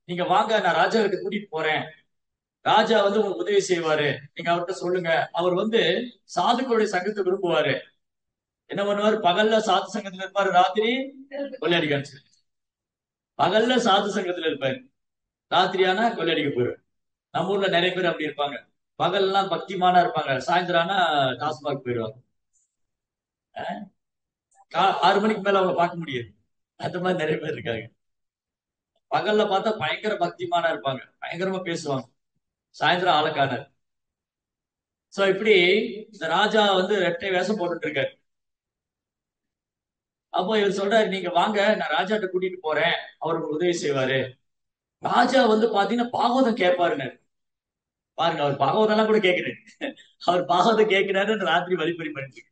நீங்க வாங்க, நான் ராஜா கிட்ட கூட்டிட்டு போறேன், ராஜா வந்து உங்களுக்கு உதவி செய்வாரு, நீங்க அவர்கிட்ட சொல்லுங்க. அவர் வந்து சாதுக்களுடைய சங்கத்தை விரும்புவாரு. என்ன பண்ணுவாரு, பகல்ல சாது சங்கத்துல இருப்பாரு, ராத்திரி கொள்ளையடிக்க ஆரம்பிச்சு. பகல்ல சாது சங்கத்துல இருப்பாரு, ராத்திரியானா கொள்ளையடிக்க போயிரு. நம்ம ஊர்ல நிறைய பேர் அப்படி இருப்பாங்க. பகல்லாம் பக்திமானா இருப்பாங்க, சாயந்தரம்னா டாஸ்மாக் போயிடுவாங்க. 6 மணிக்கு மேல அவங்க பார்க்க முடியாது. அந்த மாதிரி நிறைய பேர் இருக்காங்க. பகல்ல பார்த்தா பயங்கர பக்திமானா இருப்பாங்க, பயங்கரமா பேசுவாங்க, சாயந்தரம் ஆளக்கான. சோ இப்படி இந்த ராஜா வந்து ரெட்டை வேஷம் போட்டுட்டு இருக்காரு. அப்போ இவர் சொல்றாரு, நீங்க வாங்க, நான் ராஜாட்ட கூட்டிட்டு போறேன், அவருக்கு உதவி செய்வாரு. ராஜா வந்து பாத்தீங்கன்னா பாகவதம் கேட்பாருன்னு பாருங்க, அவர் பாகவதம் எல்லாம் கூட கேட்கிறாரு. அவர் பாகவதம் கேட்கிறாரு, ராத்திரி வழிபறி பண்ணிட்டு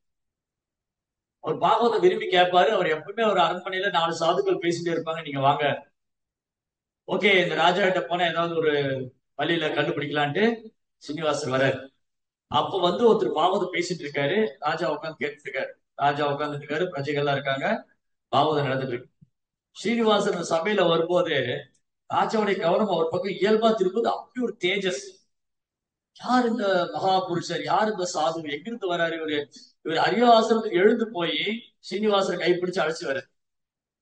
அவர் பாகவதம் விரும்பி கேட்பாரு. அவர் எப்பவுமே ஒரு அரண்மனையில 4 சாதுக்கள் பேசிட்டே இருப்பாங்க, நீங்க வாங்க. ஓகே, இந்த ராஜா கிட்ட போனா ஏதாவது ஒரு வழியில கண்டுபிடிக்கலான்ட்டு சீனிவாசர் வர்றாரு. அப்ப வந்து ஒருத்தர் பாகவதம் பேசிட்டு இருக்காரு, ராஜா உட்காந்து கேட்டுட்டு இருக்காரு. ராஜா உட்காந்துட்டு இருக்காரு, பிரஜைகள்லாம் இருக்காங்க, பாகவதம் நடந்துட்டு இருக்கு. ஸ்ரீனிவாசன் அந்த சபையில வரும்போது ராஜாவுடைய கவனம் அவர் பக்கம் இயல்பா திரும்புது. அப்படி ஒரு தேஜஸ், யார் இந்த மகாபுருஷர், யார் இந்த சாது, எங்கிருந்து வராரு இவரு? இவர் அரிய ஆசிரமத்துக்கு எழுந்து போய் ஸ்ரீனிவாசரை கைப்பிடிச்சு அழைச்சு வர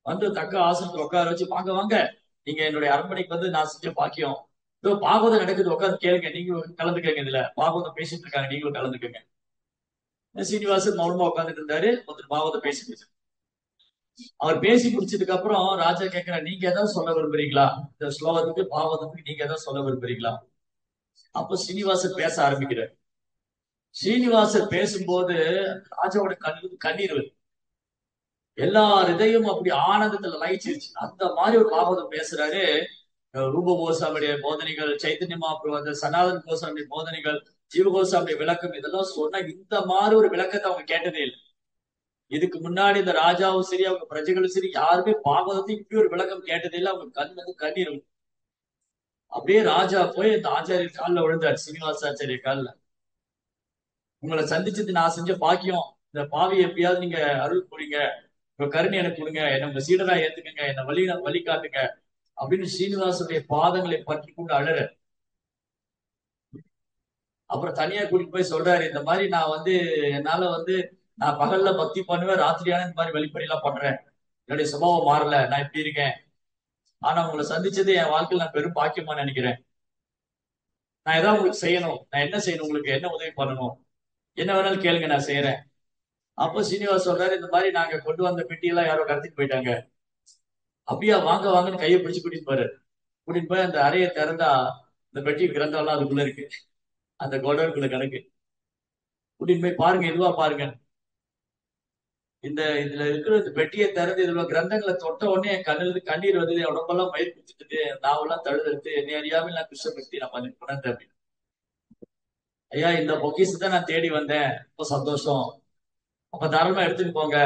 வந்து தக்க ஆசிரமத்துல உட்கார வச்சு, வாங்க வாங்க, நீங்க என்னுடைய அரண்மனைக்கு வந்து நான் செஞ்ச பாக்கியம், இதோ பாகவதம் நடக்குது, உட்காந்து கேளுங்க, நீங்களும் கலந்துக்கங்க, இதுல பாகவதம் பேசிட்டு இருக்காங்க, நீங்களும் கலந்துக்கங்க. சீனிவாசன் மௌனமா உட்காந்துட்டு இருந்தாரு. ஒருத்தர் பாகவதம் பேசி அவர் பேசி முடிச்சதுக்கு அப்புறம் ராஜா கேட்கிறார், நீங்க ஏதாவது சொல்ல விரும்புறீங்களா, இந்த ஸ்லோகத்துக்கு பாகவதத்துக்கு நீங்க ஏதாவது சொல்ல விரும்புறீங்களா? அப்ப ஸ்ரீனிவாசர் பேச ஆரம்பிக்கிறார். ஸ்ரீனிவாசர் பேசும்போது ராஜாவோட கண்ணீர் வருது. எல்லா இதையும் அப்படி ஆனந்தத்துல லயிச்சிருச்சு. அந்த மாதிரி ஒரு பாகவதம் பேசுறாரு. ரூப கோசாமியுடைய போதனைகள், சைத்தன்ய மகாபிரபு, சனாதன கோசாமியுடைய போதனைகள், ஜீவகோசாமியுடைய விளக்கம், இதெல்லாம் சொன்னா இந்த மாதிரி ஒரு விளக்கத்தை அவங்க கேட்டதே இல்லை. இதுக்கு முன்னாடி இந்த ராஜாவும் சரி, அவங்க பிரஜைகளும் சரி, யாருமே பாகவதத்தை இப்படி ஒரு விளக்கம் கேட்டதே இல்லை. அவங்க கண் வந்து கண்ணீர். அப்படியே ராஜா போய் இந்த ஆச்சாரியர் காலில் விழுந்தார், சீனிவாசாச்சாரிய காலில். உங்களை சந்திச்சது நான் செஞ்ச பாக்கியம், இந்த பாவியை எப்படியாவது நீங்க அருள் புரிங்க, உங்க கருணை எனக்கு கொடுங்க, என்ன உங்க சீடரா ஏத்துக்கங்க, என்ன வழி காட்டுங்க அப்படின்னு ஸ்ரீனிவாசனுடைய பாதங்களை பற்றி கொண்டு அழற. அப்புறம் தனியா கூட்டிட்டு போய் சொல்றாரு, இந்த மாதிரி நான் வந்து என்னால வந்து நான் பகல்ல பக்தி பண்ணுவேன், ராத்திரியான இந்த மாதிரி வெளிப்படை எல்லாம் பண்றேன். என்னுடைய சுபாவம் மாறல, நான் இப்படி இருக்கேன். ஆனா உங்களை சந்திச்சது என் வாழ்க்கையில் நான் பெரும் பாக்கியமா நினைக்கிறேன். நான் ஏதாவது உங்களுக்கு செய்யணும், நான் என்ன செய்யணும், உங்களுக்கு என்ன உதவி பண்ணணும், என்ன வேணாலும் கேளுங்க, நான் செய்யறேன். அப்போ சீனிவாஸ் சொல்றாரு, இந்த மாதிரி நாங்க கொண்டு வந்த பெட்டியெல்லாம் யாரோ கடத்திட்டு போயிட்டாங்க. அப்படியா, வாங்க வாங்கன்னு கையை பிடிச்சு கூட்டிட்டு போறாரு. கூட்டிட்டு போய் அந்த அறையை திறந்தா இந்த பெட்டி கிரந்தம் எல்லாம் அதுக்குள்ள இருக்கு, அந்த கோடவுனுக்குள்ள கிடக்கு. கூட்டிட்டு போய் பாருங்க, இதுவா பாருங்க. இதுல இருக்கிற இந்த பெட்டியை திறந்து இதுல கிரந்தங்களை தொட்ட உடனே என் கண்ணுல இருந்து கண்ணீர் வந்தது, என் உடம்பெல்லாம் மயிர் குத்திட்டு, நாவெல்லாம் தழுதெடுத்து, என்னை அறியாமல் நான் கிருஷ்ண பக்தி நான் பண்ணி உணர்ந்தேன் அப்படின்னு. ஐயா, இந்த பொக்கிஷத்தை நான் தேடி வந்தேன், ரொம்ப சந்தோஷம். அப்ப தாராளமா எடுத்துட்டு போங்க.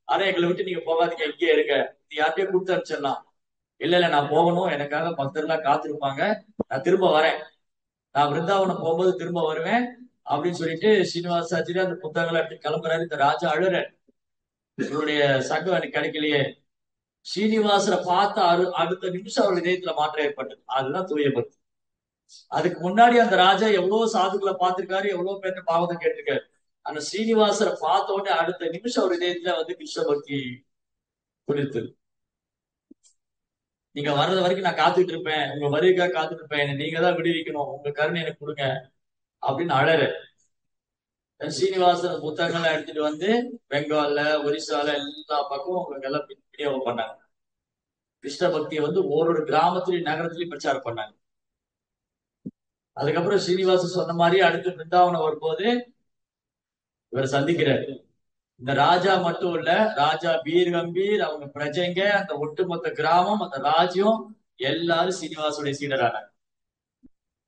ஆனா எங்களை விட்டு நீங்க போகாதீங்க, இங்கேயே இருங்க. நீ யார்கிட்டயும் கொடுத்து அனுப்பிச்சிடலாம். இல்ல இல்ல, நான் போகணும், எனக்காக பக்தர்கள்லாம் காத்திருப்பாங்க, நான் திரும்ப வரேன், நான் விருந்தாவனம் போகும்போது திரும்ப வருவேன் அப்படின்னு சொல்லிட்டு ஸ்ரீனிவாசாச்சாரி அந்த புத்தகங்களை எடுத்து கிளம்புறாரு. இந்த ராஜா அழுற, இவருடைய சங்கம் எனக்கு கிடைக்கலையே. ஸ்ரீனிவாசரை பார்த்த அடுத்த நிமிஷம் அவர் இதயத்துல மாற்றம் ஏற்பட்டது. அதுதான் தூய பக்தி. அதுக்கு முன்னாடி அந்த ராஜா எவ்வளவு சாதுக்களை பார்த்திருக்காரு, எவ்வளவு பேர்ட்ட பாவத்தை கேட்டிருக்காரு. அந்த ஸ்ரீனிவாசரை பார்த்த உடனே அடுத்த நிமிஷம் அவர் இதயத்துல வந்து கிருஷ்ண பக்தி குளிர்த்தது. நீங்க வர்றது வரைக்கும் நான் காத்துட்டு இருப்பேன், உங்க வருகைக்காக காத்துட்டு இருப்பேன், நீங்க தான் விடுவிக்கணும், உங்க கருணை எனக்கு கொடுங்க அப்படின்னு அழற. சீனிவாசன் புத்தகங்களை எடுத்துட்டு வந்து பெங்கால்ல, ஒரிசால எல்லா பக்கமும் உங்களுக்கு எல்லாம் விநியோகம் பண்ணாங்க. கிருஷ்ண பக்தியை வந்து ஒரு கிராமத்திலையும் நகரத்திலையும் பிரச்சாரம் பண்ணாங்க. அதுக்கப்புறம் ஸ்ரீனிவாசன் சொன்ன மாதிரி அடுத்து பிருந்தாவனம் வரும்போது இவர் சந்திக்கிறார். இந்த ராஜா மட்டும் இல்ல, ராஜா பீர் கம்பீர், அவங்க பிரஜைங்க, அந்த ஒட்டுமொத்த கிராமம், அந்த ராஜ்யம் எல்லாரும் சீனிவாசுடைய சீடரானாங்க.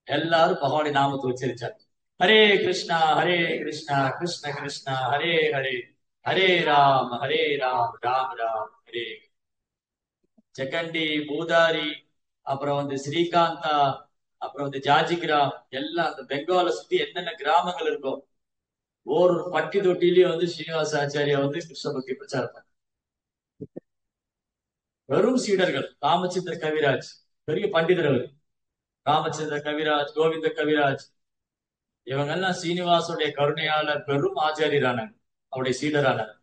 எல்லாரும் பகவானுடைய நாமத்தை உச்சரிச்சாங்க. ஹரே கிருஷ்ணா ஹரே கிருஷ்ணா கிருஷ்ண கிருஷ்ணா ஹரே ஹரே, ஹரே ராம் ஹரே ராம் ராம் ராம் ஹரே. செகண்டி, பூதாரி, அப்புறம் வந்து ஸ்ரீகாந்தா, அப்புறம் வந்து ஜாஜிகிராம், எல்லாம் அந்த பெங்காலை சுத்தி என்னென்ன கிராமங்கள் இருக்கும், ஒரு பட்டி தொட்டிலையும் வந்து ஸ்ரீனிவாச ஆச்சாரியா வந்து கிருஷ்ண பக்தி பிரச்சாரம் பண்ணார். வெறும் சீடர்கள். ராமச்சந்திர கவிராஜ் பெரிய பண்டிதர் அவர். ராமச்சந்திர கவிராஜ், கோவிந்த கவிராஜ், இவங்கெல்லாம் சீனிவாசுடைய கருணையால பெரும் ஆச்சாரியரானாங்க, அவருடைய சீடரானாங்க.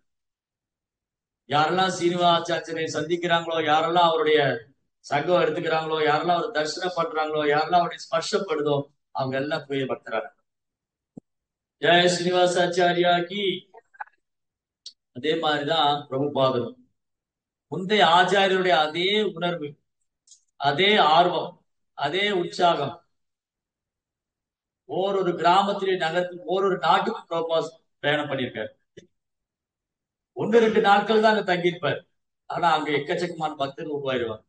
யாரெல்லாம் சீனிவாசாச்சாரியை சந்திக்கிறாங்களோ, யாரெல்லாம் அவருடைய சங்கம் எடுத்துக்கிறாங்களோ, யாரெல்லாம் அவர் தரிசனம் பண்றாங்களோ, யாரெல்லாம் அவருடைய ஸ்பர்ஷப்படுதோ, அவங்க எல்லாம் போய் பக்தராங்க. ஜெய ஸ்ரீனிவாசாச்சாரியா கி. அதே மாதிரிதான் பிரபுபாதரும். முந்தைய ஆச்சாரியருடைய அதே உணர்வு, அதே ஆர்வம், அதே உற்சாகம், ஓரொரு கிராமத்திலே நகரத்தில் ஓரொரு நாட்டுக்கு பிரபாஸ் பிரயாணம் பண்ணியிருக்காரு. 1-2 நாட்கள் தான் அங்க தங்கியிருப்பார். ஆனா அங்க எக்கச்சக்கமான பக்தர்கள் உருவாயிருவாங்க.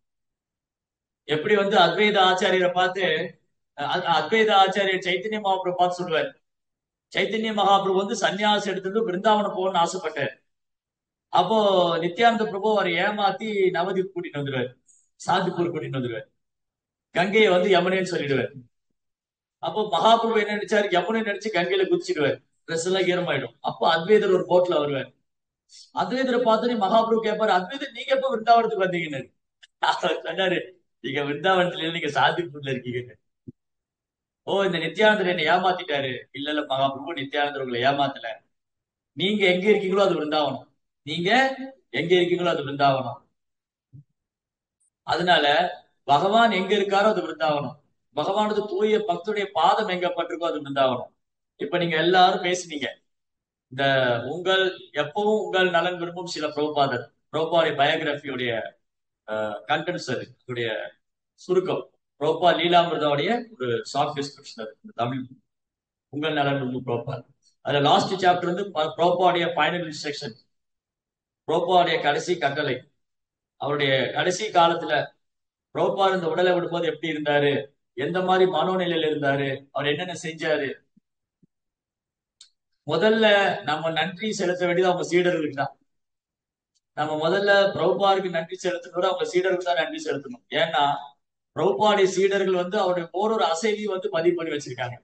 எப்படி வந்து அத்வைத ஆச்சாரியரை பார்த்து அத்வைத ஆச்சாரியர் சைத்தன்ய மகாபிரபு பார்த்து சொல்லுவார், சைத்தன்ய மகாபிரபு வந்து சன்னியாசம் எடுத்தது பிருந்தாவனம் போகணும்னு ஆசைப்பட்டார். அப்போ நித்யானந்த பிரபு அவரை ஏமாத்தி நவதீப் கூட்டிட்டு வந்துருவார், சாந்திப்பூர் கூட்டிட்டு வந்துருவார், கங்கையை வந்து யமுனைன்னு சொல்லிடுவார். அப்போ மகாபிரபு என்ன நினைச்சாரு, யமுனை நினைச்சு கங்கையில குதிச்சிடுவார், ட்ரெஸ் எல்லாம் ஈரமாயிடும். அப்போ அத்வைதர் ஒரு போட்ல வருவார். அத்வைதரை பார்த்து மகாபிரபு கேட்பாரு, அத்வைதர் நீங்க எப்ப விருந்தாவனத்துக்கு வந்தீங்கன்னு. அவர் சொன்னாரு, நீங்க விருந்தாவனத்துல இல்ல, நீங்க சாந்திப்பூர்ல இருக்கீங்க. ஓ, இந்த நித்யானந்தர் என்ன ஏமாத்திட்டாரு. இல்ல இல்ல மகாபிரபு, நித்யானந்தர் உங்களை ஏமாத்தல. நீங்க எங்க இருக்கீங்களோ அது விருந்தாவனம், நீங்க எங்க இருக்கீங்களோ அது விருந்தாவனம். அதனால பகவான் எங்க இருக்காரோ அது விருந்தாவனம். பகவானது தூய பக்தருடைய பாதம் எங்க பட்டிருக்கோ அது விருந்தாவனம். இப்ப நீங்க எல்லாரும் பேசுனீங்க, இந்த உங்கள் எப்பவும் உங்கள் நலன் விரும்பும் சில பிரபுபாதர், பிரபுபாடைய பயோகிராபியோடைய கண்டென்ட்ஸ், அதுடைய சுருக்கம், பிரபுபா லீலாமிருதாவுடைய ஒரு ஷார்ட் டிஸ்கிரிப்ஷன் அது இந்த தமிழ். உங்கள் நலன் விரும்பும் பிரபுபாத், அதுல லாஸ்ட் சாப்டர் வந்து பிரபுபாடைய ஃபைனல் இன்ஸ்ட்ரக்ஷன், பிரபுபாடைய கடைசி கட்டளை. அவருடைய கடைசி காலத்துல பிரபுபாத் இந்த உடலை விடும்போது எப்படி இருந்தாரு, எந்த மாதிரி மனோநிலையில இருந்தாரு, அவர் என்னென்ன செஞ்சாரு. முதல்ல நம்ம நன்றி செலுத்த வேண்டியது அவங்க சீடர்களுக்கு தான். நம்ம முதல்ல பிரபுபாருக்கு நன்றி செலுத்தணும், அவங்க சீடருக்கு தான் நன்றி செலுத்தணும். ஏன்னா பிரபுபாடைய சீடர்கள் வந்து அவருடைய ஒரு அசைவையும் வந்து பதிவு பண்ணி வச்சிருக்காங்க.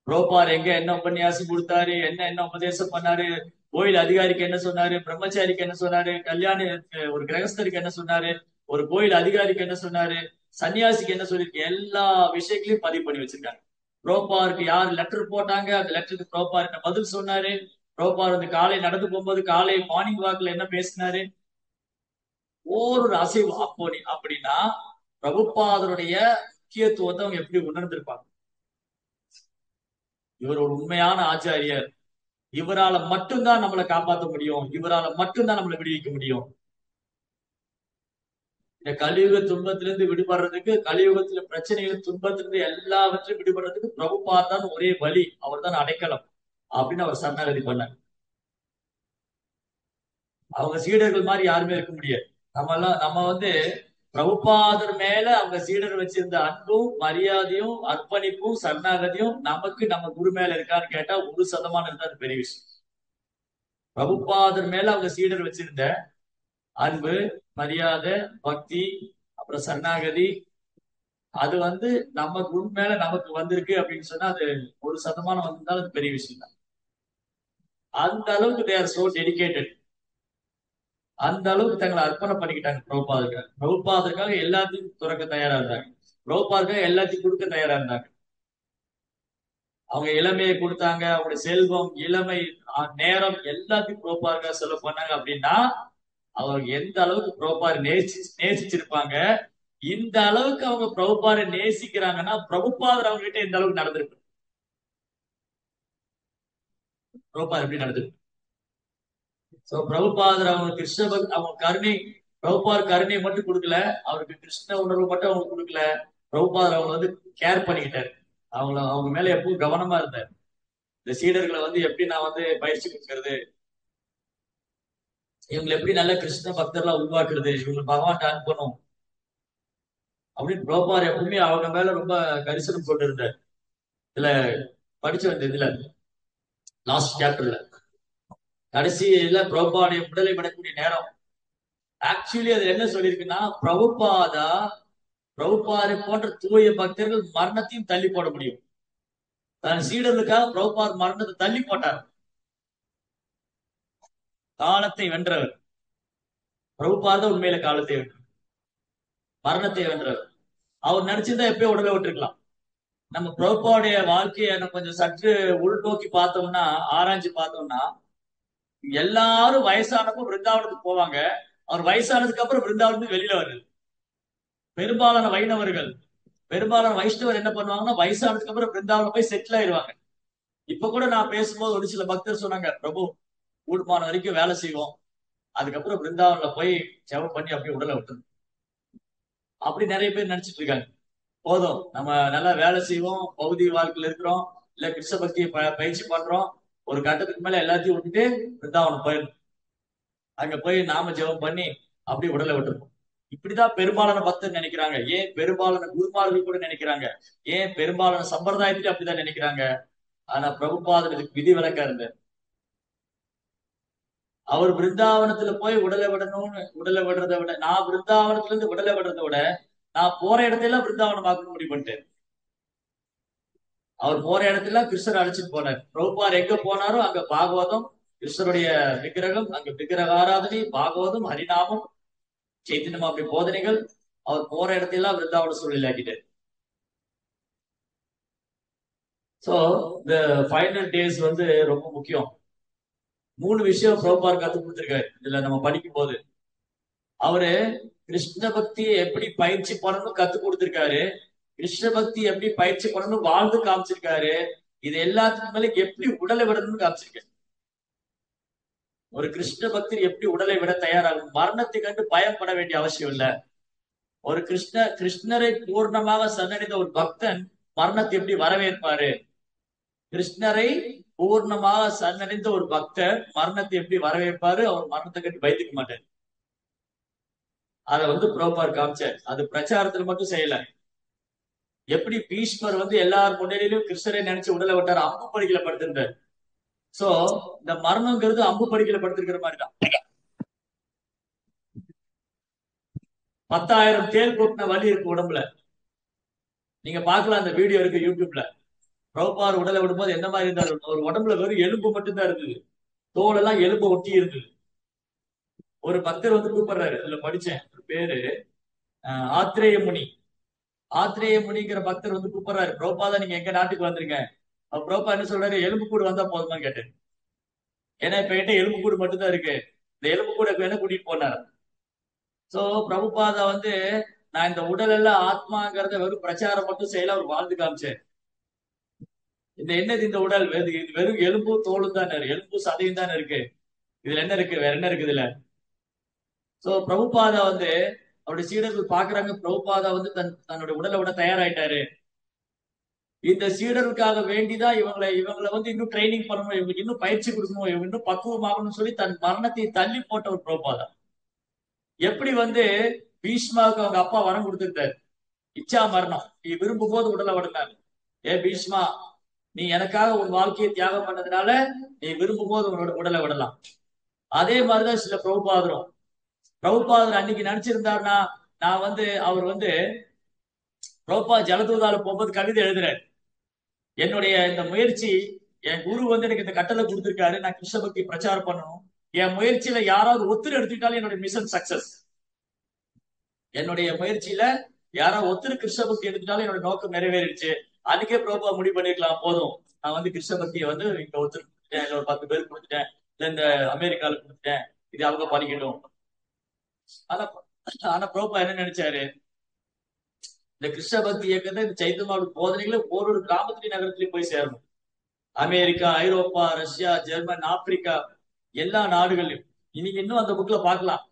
பிரபுபார் எங்க என்ன உபன்யாசம் கொடுத்தாரு, என்ன என்ன உபதேசம் பண்ணாரு, கோயில் அதிகாரிக்கு என்ன சொன்னாரு, பிரம்மச்சாரிக்கு என்ன சொன்னாரு, கல்யாண ஒரு கிரகஸ்தருக்கு என்ன சொன்னாரு, ஒரு கோயில் அதிகாரிக்கு என்ன சொன்னாரு, சன்னியாசிக்கு என்ன சொல்லிருக்கு, எல்லா விஷயங்களையும் பதிவு பண்ணி வச்சிருக்காங்க. பிரபுபாருக்கு யார் லெட்டர் போட்டாங்க, அந்த லெட்டருக்கு பிரபுபார் என்ன பதில் சொன்னாரு, பிரபுபார் வந்து காலை நடந்து போகும்போது காலை மார்னிங் வாக்ல என்ன பேசினாரு, ஒரு அசைவு அப்படின்னா பிரபுபாதருடைய முக்கியத்துவத்தை அவங்க எப்படி உணர்ந்திருப்பாங்க. இவர் ஒரு உண்மையான ஆச்சாரியர், இவரால மட்டும்தான் நம்மளை காப்பாற்ற முடியும், இவரால மட்டும்தான் நம்மளை விடுவிக்க முடியும். இந்த கலியுக துன்பத்திலிருந்து விடுபடுறதுக்கு, கலியுகத்துல பிரச்சனைகள் துன்பத்திலிருந்து எல்லாவற்றையும் விடுபடுறதுக்கு பிரபுபாத் தான் ஒரே வழி, அவர் தான் அடைக்கலம் அப்படின்னு அவர் சரணாகதி பண்ணார். அவங்க சீடர்கள் மாதிரி யாருமே இருக்க முடியாது. நம்ம வந்து பிரபுபாதர் மேல அவங்க சீடர் வச்சிருந்த அன்பும் மரியாதையும் அர்ப்பணிப்பும் சரணாகதியும் நமக்கு நம்ம குரு மேல இருக்கான்னு கேட்டா 1% இருந்தா அது பெரிய விஷயம். பிரபுபாதர் மேல அவங்க சீடர் வச்சிருந்த அன்பு, மரியாதை, பக்தி, அப்புறம் சரணாகதி, அது வந்து நம்ம குரு மேல நமக்கு வந்திருக்கு அப்படின்னு சொன்னா அது 1% வந்திருந்தாலும் அது பெரிய விஷயம் தான். அந்த அளவுக்கு தே ஆர் சோ டெடிகேட்டட், அந்த அளவுக்கு தங்களை அர்ப்பணம் பண்ணிக்கிட்டாங்க பிரபுபாதருக்காக. பிரபுபாதருக்காக எல்லாத்தையும் துறக்க தயாரா இருந்தாங்க, பிரபுபாதருக்காக எல்லாத்தையும் கொடுக்க தயாரா இருந்தாங்க. அவங்க இளமையை கொடுத்தாங்க, அவங்களுடைய செல்வம், இளமை, நேரம் எல்லாத்தையும் பிரபுபாதருக்காக செலவு பண்ணாங்க. அப்படின்னா அவங்க எந்த அளவுக்கு பிரபுபாரை நேசிச்சிருப்பாங்க. இந்த அளவுக்கு அவங்க பிரபுபாரை நேசிக்கிறாங்கன்னா பிரபுபாதர் அவங்க கிட்ட எந்த அளவுக்கு நடந்திருக்கு, பிரபுபாதர் எப்படி நடந்திருக்கு. சோ பிரபுபாதர் அவங்க அவங்க கருணை, பிரபுபாதர் கருணை மட்டும் கொடுக்கல, அவருக்கு கிருஷ்ண உணர்வு மட்டும் அவங்க கொடுக்கல, பிரபுபாதர் அவங்க வந்து கேர் பண்ணிக்கிட்டாரு. அவங்க மேல எப்பவும் கவனமா இருந்தார். இந்த சீடர்களை வந்து எப்படி நான் வந்து பயிற்சி கொடுக்கறது, இவங்களை எப்படி நல்ல கிருஷ்ண பக்தர்லாம் உருவாக்குறது, இவங்க பகவான் அனுப்பணும் அப்படின்னு பிரபுபாதர் எப்பவுமே அவங்க மேல ரொம்ப கரிசனம் கொண்டு இருந்தார். இதுல படிச்ச வந்த இதுல லாஸ்ட் சாப்டர்ல கடைசியில பிரபுபாடைய விடுதலை விடக்கூடிய நேரம், ஆக்சுவலி அது என்ன சொல்லியிருக்குன்னா, பிரபுபாதை போன்ற தூய பக்தர்கள் மரணத்தையும் தள்ளி போட முடியும். தன் சீடர்களுக்காக பிரபுபாத் மரணத்தை தள்ளி போட்டார். காலத்தை வென்றவர் பிரபுபாத, உண்மையில காலத்தை வென்றவர், மரணத்தை வென்றவர். அவர் நினைச்சிருந்தா எப்பயும் உடலை விட்டுருக்கலாம். நம்ம பிரபுபாவுடைய வாழ்க்கையை நம்ம கொஞ்சம் சற்று உள்நோக்கி பார்த்தோம்னா, ஆராய்ச்சி பார்த்தோம்னா, எல்லாரும் வயசானப்போ பிருந்தாவனத்துக்கு போவாங்க, அவர் வயசானதுக்கு அப்புறம் பிருந்தாவனத்துக்கு வெளியில வருது. பெரும்பாலான வைணவர்கள், பெரும்பாலான வைஷ்ணவர் என்ன பண்ணுவாங்கன்னா, வயசானதுக்கு அப்புறம் பிருந்தாவனம் போய் செட்டில் ஆயிடுவாங்க. இப்ப கூட நான் பேசும்போது ஒரு சில பக்தர் சொன்னாங்க, பிரபு கூடுமான வரைக்கும் வேலை செய்வோம், அதுக்கப்புறம் பிருந்தாவன்ல போய் ஜெபம் பண்ணி அப்படியே உடலை விட்டுரும். அப்படி நிறைய பேர் நினைச்சிட்டு இருக்காங்க. போதும், நம்ம நல்லா வேலை செய்வோம், பௌதிக வாழ்க்கையில இருக்கிறோம், இல்ல கிருஷ்ண பக்தியை பயிற்சி பண்றோம், ஒரு கட்டத்துக்கு மேல எல்லாத்தையும் விட்டுட்டு பிருந்தாவனம் போயிடும், அங்க போய் நாம ஜெபம் பண்ணி அப்படியே உடலை விட்டுருப்போம். இப்படிதான் பெரும்பாலான பக்தர் நினைக்கிறாங்க. ஏன் பெரும்பாலான குருமார்கள் கூட நினைக்கிறாங்க, ஏன் பெரும்பாலான சம்பிரதாயத்திலே அப்படிதான் நினைக்கிறாங்க. ஆனா பிரபுபாதர் இதுக்கு விதி விலக்கா இருந்தார். அவர் பிருந்தாவனத்துல போய் உடலை விடுறதை விட, நான் பிருந்தாவனத்துல இருந்து உடலை விடுறதை விட நான் போற இடத்துல பிருந்தாவனம் ஆக்க முடிவு பண்ணிட்டேன். அவர் போற இடத்துல கிருஷ்ணர் அழைச்சிட்டு போனார். பிரபுபார் எங்க போனாரோ அங்க பாகவதம், கிருஷ்ணருடைய விக்கிரகம், அங்க விக்கிரக ஆராதனை, பாகவதம், ஹரிநாமம், சைத்தன்யம் அப்படி போதனைகள். அவர் போற இடத்துல பிருந்தாவன சூழ்நிலை ஆக்கிட்டார். சோ இந்த ஃபைனல் டேஸ் வந்து ரொம்ப முக்கியம். 3 விஷயம் பிரபுபார் கத்து கொடுத்திருக்காரு இதுல நம்ம படிக்கும் போது. அவரு கிருஷ்ண பக்தியை எப்படி பயிற்சி பண்ணணும் கத்து கொடுத்திருக்காரு, கிருஷ்ண பக்தி எப்படி பயிற்சி பண்ணணும் வாழ்ந்து காமிச்சிருக்காரு, இது எல்லாத்துக்கும் மேல எப்படி உடலை விடணும்னு காமிச்சிருக்காரு. ஒரு கிருஷ்ண பக்தர் எப்படி உடலை விட தயாராகும், மரணத்தை கண்டு பயப்பட வேண்டிய அவசியம் இல்ல. ஒரு கிருஷ்ணரை பூர்ணமாக சன்னடைந்த ஒரு பக்தன் மரணத்தை எப்படி வரவேற்பாரு, கிருஷ்ணரை பூர்ணமாக சன்னடைந்த ஒரு பக்தர் மரணத்தை எப்படி வரவேற்பாரு, அவர் மரணத்தை கண்டு பயந்துக்க மாட்டார். அதை வந்து பிரபுபார் காமிச்சார். அது பிரச்சாரத்துல மட்டும் செய்யல. எப்படி பீஷ்மர் வந்து எல்லார் முன்னிலையிலும் கிருஷ்ணரை நினைச்சு உடலை விட்டார், அம்பு படுக்கையில படுத்திருந்தார். சோ இந்த மரணங்கிறது அம்பு படுக்கையில படுத்திருக்கிற மாதிரிதான். 10,000 தேல் கொட்டின வலி இருக்கு உடம்புல. நீங்க பாக்கலாம், அந்த வீடியோ இருக்கு யூடியூப்ல. பிரபுபார் உடலை விடும்போது எந்த மாதிரி இருந்தாரு, ஒரு உடம்புல வெறும் எலும்பு மட்டும்தான் இருந்தது, தோல் எல்லாம் எலும்பு ஒட்டி இருந்தது. ஒரு பக்தர் வந்து கூப்பிடுறாரு, இதுல படிச்சேன், பேரு ஆத்ரேய முனி. ஆத்ரேய முனிங்கிற பக்தர் வந்து கூப்பிடுறாரு, பிரபுபாதா நீங்க எங்க நாட்டுக்கு வந்துருங்க. பிரபுபா என்ன சொல்றாரு, எலும்பு கூடு வந்தா போதுமான்னு கேட்டாரு. ஏன்னா இப்ப என்கிட்ட எலும்பு கூடு மட்டும்தான் இருக்கு, இந்த எலும்பு கூட என்ன கூட்டிட்டு போனார். சோ பிரபுபாதா வந்து நான் இந்த உடல் எல்லாம் ஆத்மாங்கிறத வெறும் பிரச்சாரம் மட்டும் செய்யல, அவர் வாழ்ந்து காமிச்சார். இந்த என்னது இந்த உடல் இது வெறும் எலும்பு தோலும் தானே, எலும்பு சதையும் தானே இருக்கு. இதுல என்ன இருக்கு, வேற என்ன இருக்குது இதுல? சோ பிரபுபாதா வந்து அவருடைய சீடர்கள் பாக்குறாங்க, பிரபுபாதா வந்து தன்னுடைய உடலை விட தயாராயிட்டாரு. இந்த சீடருக்காக வேண்டிதான் இவங்களை வந்து இன்னும் ட்ரைனிங் பண்ணணும், இவங்களுக்கு இன்னும் பயிற்சி கொடுக்கணும், இவங்க இன்னும் பக்குவமாகணும்னு சொல்லி தன் மரணத்தை தள்ளி போட்ட ஒரு பிரபுபாதா. எப்படி வந்து பீஷ்மாவுக்கு அவங்க அப்பா வரம் கொடுத்திருந்தாரு, இச்சா மரணம், நீ விரும்பும் போது உடலை விடனாரு. ஏ பீஷ்மா, நீ எனக்காக உன் வாழ்க்கையை தியாகம் பண்ணதுனால நீ விரும்பும் போது உன்னோட உடலை விடலாம். அதே மாதிரிதான் சில பிரபுபாதர் அன்னைக்கு நினைச்சிருந்தாருன்னா, நான் வந்து அவர் வந்து பிரபுபா ஜலதூதால போகும்போது கவிதை எழுதுறாரு, என்னுடைய இந்த முயற்சி, என் குரு வந்து எனக்கு இந்த கட்டளை கொடுத்திருக்காரு, நான் கிருஷ்ண பக்தி பிரச்சாரம் பண்ணணும். என் முயற்சியில யாராவது ஒத்துரு எடுத்துக்கிட்டாலும் என்னுடைய மிஷன் சக்சஸ். என்னுடைய முயற்சியில யாராவது ஒத்துரு கிருஷ்ண பக்தி எடுத்துட்டாலும் என்னோட நோக்கம் நிறைவேறிடுச்சு. அன்னைக்கே பிரபுபா முடிவு பண்ணிருக்கலாம், போதும் நான் வந்து கிருஷ்ண பக்தியை வந்து இங்க ஒத்துரு கொடுத்துட்டேன், இல்ல ஒரு 10 பேருக்கு கொடுத்துட்டேன், இல்ல இந்த அமெரிக்கால கொடுத்துட்டேன், இது அவங்க பண்ணிக்கட்டும். ஆனா ஆனா பிரபுபா என்ன நினைச்சாரு, இந்த கிருஷ்ண பக்தி இயக்கத்தை, இந்த சைத்தன்யாவோட போதனைகளை ஒரு கிராமத்திலையும் நகரத்திலையும் போய் சேரணும். அமெரிக்கா, ஐரோப்பா, ரஷ்யா, ஜெர்மன், ஆப்பிரிக்கா, எல்லா நாடுகள்லயும். இன்னைக்கு இன்னும் அந்த புக்ல பார்க்கலாம்.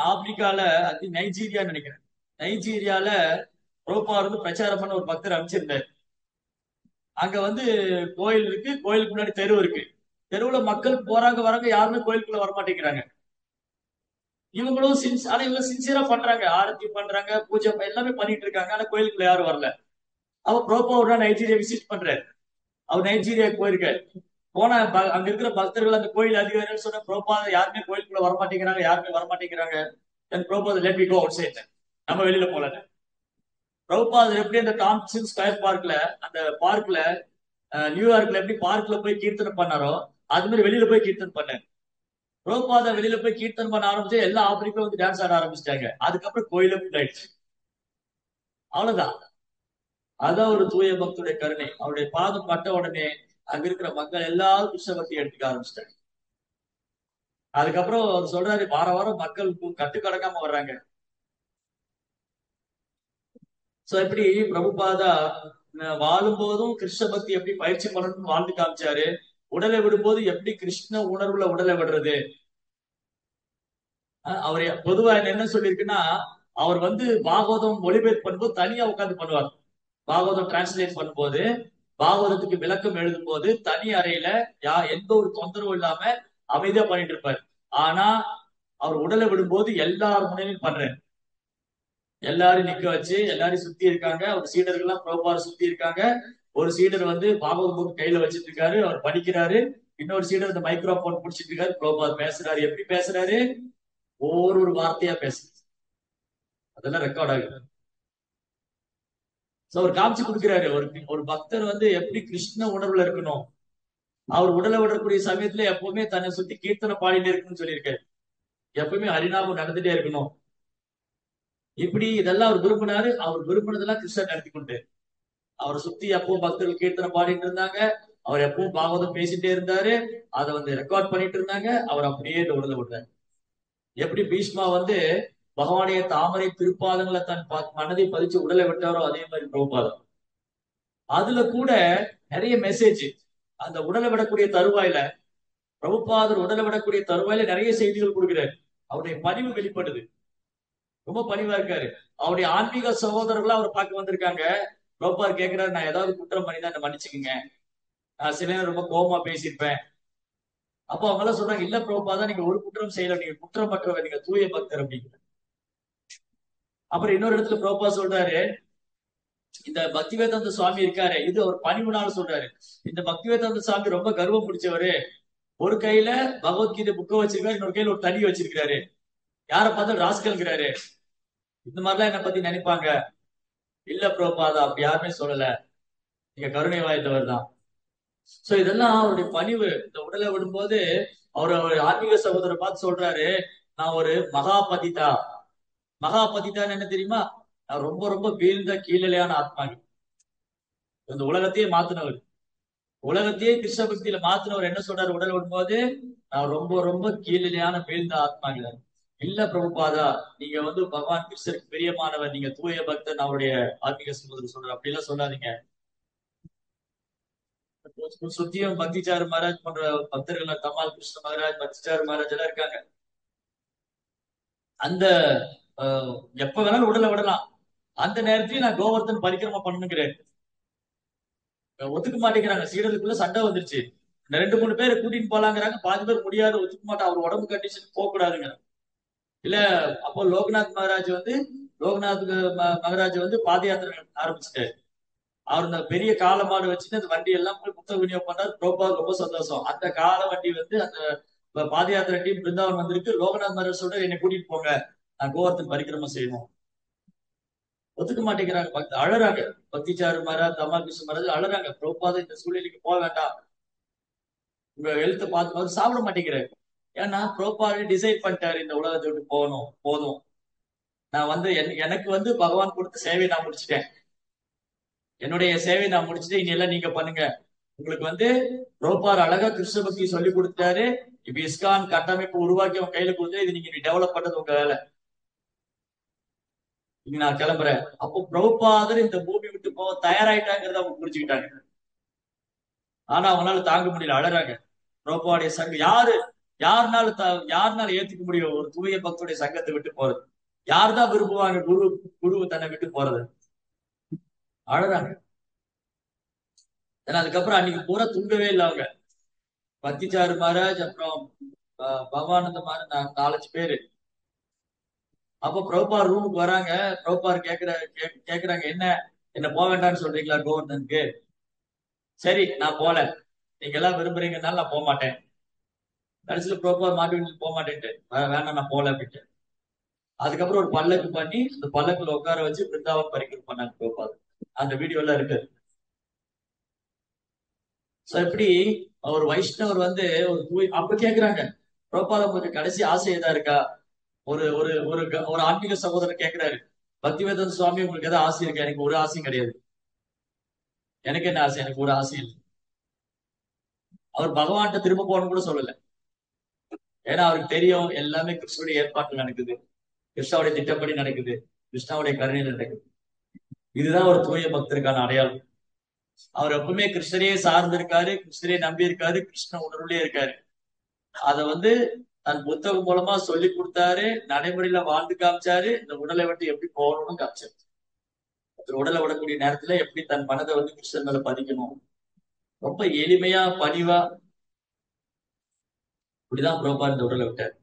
ஆப்பிரிக்கால அது நைஜீரியா நினைக்கிறேன், நைஜீரியால ரோப்பா இருந்து பிரச்சாரம் பண்ண ஒரு பக்தர் அமைச்சிருந்தாரு. அங்க வந்து கோயில் இருக்கு, கோயிலுக்கு முன்னாடி தெரு இருக்கு. தெருவுல மக்கள் போறாங்க வராங்க, யாருமே கோயிலுக்குள்ள வரமாட்டேங்கிறாங்க. இவங்களும் ஆனா இவங்க சின்சியரா பண்றாங்க, ஆரத்தி பண்றாங்க, பூஜை எல்லாமே பண்ணிட்டு இருக்காங்க, ஆனா கோயிலுக்குள்ள யாரும் வரல. அவ ப்ரோப்பா ஒரு நாள் நைஜீரியா விசிட் பண்றாரு. அவர் நைஜீரியாவுக்கு போயிருக்காரு. போன அங்க இருக்கிற பக்தர்கள் அந்த கோயில் அதிகாரிகள் சொன்ன, ப்ரோபா யாருமே கோயிலுக்குள்ள வரமாட்டேங்கிறாங்க, யாருமே வரமாட்டேங்கிறாங்க. Let me go outside, நம்ம வெளியில போல. பிரபுபாதர் எப்படி அந்த தாம்சன் ஸ்கொயர் பார்க்ல, அந்த பார்க்ல நியூயார்க்ல எப்படி பார்க்ல போய் கீர்த்தனை பண்ணாரோ, அது மாதிரி வெளியில போய் கீர்த்தனை பண்ணாரு. பிரபுபாதா வெளியில போய் கீர்த்தனை பண்ண ஆரம்பிச்சு எல்லா ஆப்பிரிக்கும் வந்து டான்ஸ் ஆட ஆரம்பிச்சிட்டாங்க. அதுக்கப்புறம் கோயில ஃபுல் ஆயிடுச்சு. அவ்வளவுதான். அதான் ஒரு தூய பக்தருடைய கருணை. அவருடைய பாதம் பட்ட உடனே அங்க இருக்கிற மக்கள் எல்லாரும் கிருஷ்ண பக்தி எடுத்துக்க ஆரம்பிச்சிட்டாங்க. அதுக்கப்புறம் அவர் சொல்றாரு, வார வாரம் மக்கள் கட்டுக்கடங்காம வர்றாங்க. சோ எப்படி பிரபுபாதா வாழும் போதும் கிருஷ்ண பக்தி எப்படி பயிற்சி பண்ணணும்னு வாழ்ந்து காமிச்சாரு. உடலை விடும்போது எப்படி கிருஷ்ண உணர்வுல உடலை விடுறது. அவர் பொதுவா என்ன சொல்லியிருக்குன்னா, அவர் வந்து பாகவதம் மொழிபெயர்ப்பு பண்ணும்போது தனியா உட்காந்து பண்ணுவார். பாகவதம் டிரான்ஸ்லேட் பண்ணும்போது, பாகவதத்துக்கு விளக்கம் எழுதும் போது தனி அறையில எந்த ஒரு தொந்தரவும் இல்லாம அமைதியா பண்ணிட்டு இருப்பாரு. ஆனா அவர் உடலை விடும்போது எல்லார் முனையிலும் பண்றாரு. எல்லாரும் நிக்க வச்சு எல்லாரும் சுத்தி இருக்காங்க. அவர் சீடர்கள் எல்லாம் பிரபுபாத சுத்தி இருக்காங்க. ஒரு சீடர் வந்து பாகவத் புக் கையில வச்சிட்டு இருக்காரு, அவர் படிக்கிறாரு. இன்னொரு சீடர் இந்த மைக்ரோபோன் பிடிச்சிட்டு இருக்காரு, பிரபுபாத் பேசுறாரு. எப்படி பேசுறாரு? ஒரு வார்த்தையா பேசுறாரு, அதெல்லாம் ரெக்கார்ட் ஆகுது. அவர் காமிச்சு கொடுக்கிறாரு, ஒரு பக்தர் வந்து எப்படி கிருஷ்ண உணர்வுல இருக்கணும். அவர் உடலை விடக்கூடிய சமயத்துல எப்பவுமே தன்னை சுத்தி கீர்த்தனை பாடிட்டே இருக்கணும்னு சொல்லியிருக்காரு. எப்பவுமே ஹரிநாமம் நடந்துட்டே இருக்கணும். இப்படி இதெல்லாம் அவர் விரும்பினாரு. அவர் விரும்பினதெல்லாம் கிருஷ்ணர் நடத்தி கொண்டு, அவரை சுத்தி எப்பவும் பக்தர்கள் கீர்த்தனை பாடிட்டு இருந்தாங்க. அவர் எப்பவும் பாகவதம் பேசிட்டே இருந்தாரு. அதை வந்து ரெக்கார்ட் பண்ணிட்டு இருந்தாங்க. அவர் அப்படியே இந்த உடலை விட்டார். எப்படி பீஷ்மா வந்து பகவானுடைய தாமரை திருப்பாதங்களை தன் மனதை பதிச்சு உடலை விட்டாரோ, அதே மாதிரி பிரபுபாதம். அதுல கூட நிறைய மெசேஜ் அந்த உடலை விடக்கூடிய தருவாயில, பிரபுபாதர் உடலை விடக்கூடிய தருவாயில நிறைய செய்திகள் கொடுக்கிறார். அவருடைய பணிவு வெளிப்படுது, ரொம்ப பணிவா இருக்காரு. அவருடைய ஆன்மீக சகோதரர்களா அவர் பார்க்க வந்திருக்காங்க. பிரபுபாதர் கேட்கிறாரு, நான் ஏதாவது குற்றம் பண்ணி தான் மன்னிச்சுக்குங்க, நான் சில நேரம் ரொம்ப கோபமா பேசியிருப்பேன். அப்போ அவங்க எல்லாம் சொல்றாங்க, இல்ல பிரபுபாதா, நீங்க ஒரு குற்றம் செய்யல, நீங்க குற்றமற்றவர், நீங்க தூய பக்தர் அப்படிங்கிற. அப்புறம் இன்னொரு இடத்துல பிரபுபா சொல்றாரு, இந்த பக்திவேதாந்த சுவாமி இருக்காரு, இது அவர் பணிவுனால சொல்றாரு. இந்த பக்திவேதாந்த சுவாமி ரொம்ப கர்வம் பிடிச்சவரு. ஒரு கையில பகவத்கீதை புக்க வச்சிருக்காரு, இன்னொரு கையில ஒரு தடி வச்சிருக்காரு. யார பார்த்தா ராஸ்கல்ங்கிறாரு. இந்த மாதிரிலாம் என்ன பத்தி நினைப்பாங்க. இல்ல பிரபுபாதா, அப்படி யாருமே சொல்லல, நீங்க கருணை வாய்ந்தவர் தான். சோ இதெல்லாம் அவருடைய பணிவு. இந்த உடலை விடும்போது அவர் ஆன்மீக சகோதரரை பார்த்து சொல்றாரு, நான் ஒரு மகாபதிதா. மகாபதிதான்னு என்ன தெரியுமா? நான் ரொம்ப ரொம்ப வீழ்ந்த கீழலையான ஆத்மாங்க. இந்த உலகத்தையே மாத்தினவர், உலகத்தையே கிருஷ்ண பக்தியில மாத்தினவர் என்ன சொல்றாரு உடல் விடும்போது? நான் ரொம்ப ரொம்ப கீழலையான வீழ்ந்த ஆத்மாங்க. இல்ல பிரபுபாதா, நீங்க வந்து பகவான் கிருஷ்ணருக்கு பிரியமானவர், நீங்க தூய பக்தன், அவருடைய ஆன்மீக சகோதரர் சொல்ற அப்படி எல்லாம் சொல்லாதீங்க. சுத்தியும் பக்திச்சாரு மகாராஜ் போன்ற பக்தர்கள், தமால் கிருஷ்ண மகாராஜ், பக்திச்சாரு மகாராஜ் எல்லாம் இருக்காங்க. அந்த அஹ், எப்ப வேணாலும் உடலை விடலாம். அந்த நேரத்தையும் நான் கோவர்த்தன் பரிக்கிரமா பண்ணுங்கிறேன். ஒத்துக்க மாட்டேங்கிறாங்க. சீடர்களுக்குள்ள சண்டை வந்துருச்சு. இந்த 2 3 பேரை கூட்டிட்டு போலாங்கிறாங்க. பாதி பேர் முடியாது, ஒத்துக்க மாட்டா, அவர் உடம்பு கண்டிஷன் போக கூடாதுங்க. இல்ல, அப்போ லோக்நாத் மகாராஜ் வந்து லோக்நாத் மகாராஜ் வந்து பாத யாத்திரை ஆரம்பிச்சுட்டாரு. அவர் இந்த பெரிய காளை மாடு வச்சுட்டு அந்த வண்டி எல்லாம் போய் புத்தக விநியோகம் பண்ணாரு. பிரபுபாதுக்கு ரொம்ப சந்தோஷம். அந்த காளை வண்டி வந்து அந்த பாத யாத்திரை டீம் பிருந்தாவன் வந்திருக்கு. லோகநாத் மகாராஜ் சொல்ற என்னை கூட்டிட்டு போங்க, நான் கோவர்த்தன் பரிக்கிரமா செய்யணும். ஒத்துக்க மாட்டேங்கிறாங்க. அழறாங்க. பக்திச்சாரு மகாராஜ், தமா கிருஷ்ண மகாராஜ் அழறாங்க. பிரபுபாதம் இந்த சூழ்நிலைக்கு போக வேண்டாம், உங்க எழுத்தை பார்த்து பார்த்து சாப்பிட மாட்டேங்கிறாரு. ஏன்னா பிரபுபாத டிசைட் பண்ணிட்டாரு, இந்த உலகத்தை விட்டு போகணும், போதும். நான் வந்து எனக்கு வந்து பகவான் கொடுத்த சேவையை நான் முடிச்சிட்டேன். என்னுடைய சேவையை நான் முடிச்சுட்டு இனி எல்லாம் நீங்க பண்ணுங்க. உங்களுக்கு வந்து ரோபார் அழகா கிருஷ்ண பக்தி சொல்லி கொடுத்தாரு. இப்ப இஸ்கான் கட்டமைப்பு உருவாக்கி உங்க கையில கொடுத்து இது நீங்க டெவலப் பண்ணது உங்க வேலை. இங்க நான் கிளம்புறேன். அப்போ பிரபுபாதர் இந்த பூமி விட்டு போக தயாராயிட்டாங்கிறத அவங்க புரிஞ்சுக்கிட்டாங்க. ஆனா அவங்களால தாங்க முடியல, அழறாங்க. பிரபுபாவுடைய சங்கம் யாருனால ஏத்துக்க முடியும் ஒரு தூய பக்தருடைய சங்கத்தை விட்டு போறது? யார்தான் விரும்புவாங்க குரு தன்னை விட்டு போறது? அழறாங்க. ஏன்னா அதுக்கப்புறம் அன்னைக்கு பூரா தூங்கவே இல்லை அவங்க. பத்திச்சாரு மகாராஜ், அப்புறம் பகவானந்த மகாராஜ், 4 5 பேரு. அப்ப பிரபுபார் ரூமுக்கு வராங்க. பிரபுபார் கேக்குறாங்க, என்ன போக வேண்டாம்னு சொல்றீங்களா கவர்னருக்கு? சரி, நான் போல, நீங்க எல்லாம் விரும்புறீங்கனால நான் போக மாட்டேன். கடைசியில பிரபுபார் மாட்டி போக மாட்டேன்ட்டு, வேணாம் நான் போல அப்படின்ட்டு. அதுக்கப்புறம் ஒரு பல்லக்கு பண்ணி அந்த பல்லக்குல உட்கார வச்சு பிருந்தாவன் பரிக்கிரம் பண்ணாங்க பிரபுபார். அந்த வீடியோ எல்லாம் இருக்கு. சோ இப்படி ஒரு வைஷ்ணவர் வந்து ஒரு அப்ப கேக்குறாங்க, பிரபுபாதம் உங்களுக்கு கடைசி ஆசை ஏதா இருக்கா? ஒரு ஒரு ஒரு ஒரு ஆன்மீக சகோதரர் கேக்குறாரு, பக்திவேதன் சுவாமி உங்களுக்கு ஏதாவது ஆசை இருக்கா? எனக்கு ஒரு ஆசையும் கிடையாது. எனக்கு என்ன ஆசை? எனக்கு ஒரு ஆசை இல்லை. அவர் பகவான்கிட்ட திரும்ப போகணும்னு கூட சொல்லல. ஏன்னா அவருக்கு தெரியும் எல்லாமே கிருஷ்ணனுடைய ஏற்பாட்டில் நடக்குது, கிருஷ்ணாவுடைய திட்டப்படி நடக்குது, கிருஷ்ணாவுடைய கருணையில் நடக்குது. இதுதான் ஒரு தூய பக்தருக்கான அடையாளம். அவர் எப்பவுமே கிருஷ்ணரையே சார்ந்து இருக்காரு, கிருஷ்ணரையே நம்பி இருக்காரு, கிருஷ்ண உணர்வுலயே இருக்காரு. அத வந்து தன் புத்தகம் மூலமா சொல்லி கொடுத்தாரு, நடைமுறையில வாழ்ந்து காமிச்சாரு. இந்த உடலை விட்டு எப்படி போகணும்னு காமிச்சாரு. உடலை விடக்கூடிய நேரத்துல எப்படி தன் மனதை வந்து கிருஷ்ணன் மேல பதிக்கணும், ரொம்ப எளிமையா பணிவா, இப்படிதான் பிரபுபாத் இந்த உடலை விட்டார்.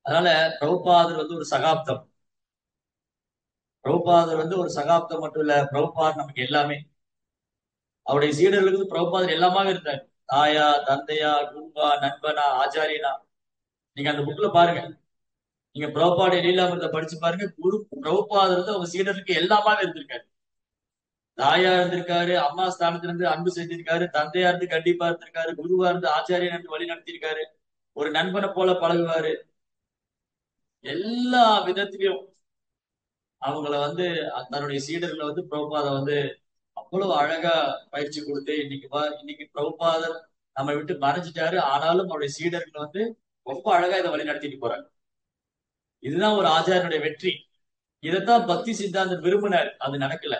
அதனால பிரபுபாதர் வந்து ஒரு சகாப்தம். பிரபுபாதர் வந்து ஒரு சகாப்தம் மட்டும் இல்ல, பிரபுபாதர் நமக்கு எல்லாமே. அவருடைய சீடர்களுக்கு பிரபுபாதர் எல்லாமே இருந்தார். தாயா, தந்தையா, குருவா, நண்பனா, ஆச்சாரியனா. நீங்க அந்த புக்ல பாருங்க, நீங்க பிரபுபாடைய லீலாமிரத படிச்சு பாருங்க. பிரபுபாதர் வந்து அவங்க சீடர்களுக்கு எல்லாமே இருந்திருக்காரு. தாயா இருந்திருக்காரு, அம்மா ஸ்தானத்துல இருந்து அன்பு செஞ்சிருக்காரு, தந்தையா இருந்து கண்டிப்பா இருந்திருக்காரு, குருவா இருந்து ஆச்சாரியன் இருந்து வழி நடத்திருக்காரு, ஒரு நண்பனை போல பழகுவாரு. எல்லா விதத்திலையும் அவங்கள வந்து தன்னுடைய சீடர்களை வந்து பிரபுபாத வந்து அவ்வளவு அழகா பயிற்சி கொடுத்து இன்னைக்கு பிரபுபாதர் நம்ம விட்டு மறைஞ்சிட்டாரு. ஆனாலும் அவருடைய சீடர்கள் வந்து ரொம்ப அழகா இதை வழி நடத்திட்டு போறாங்க. இதுதான் ஒரு ஆச்சாரியனுடைய வெற்றி. இதைத்தான் பக்தி சித்தாந்தர் விரும்பினார், அது நடக்கல.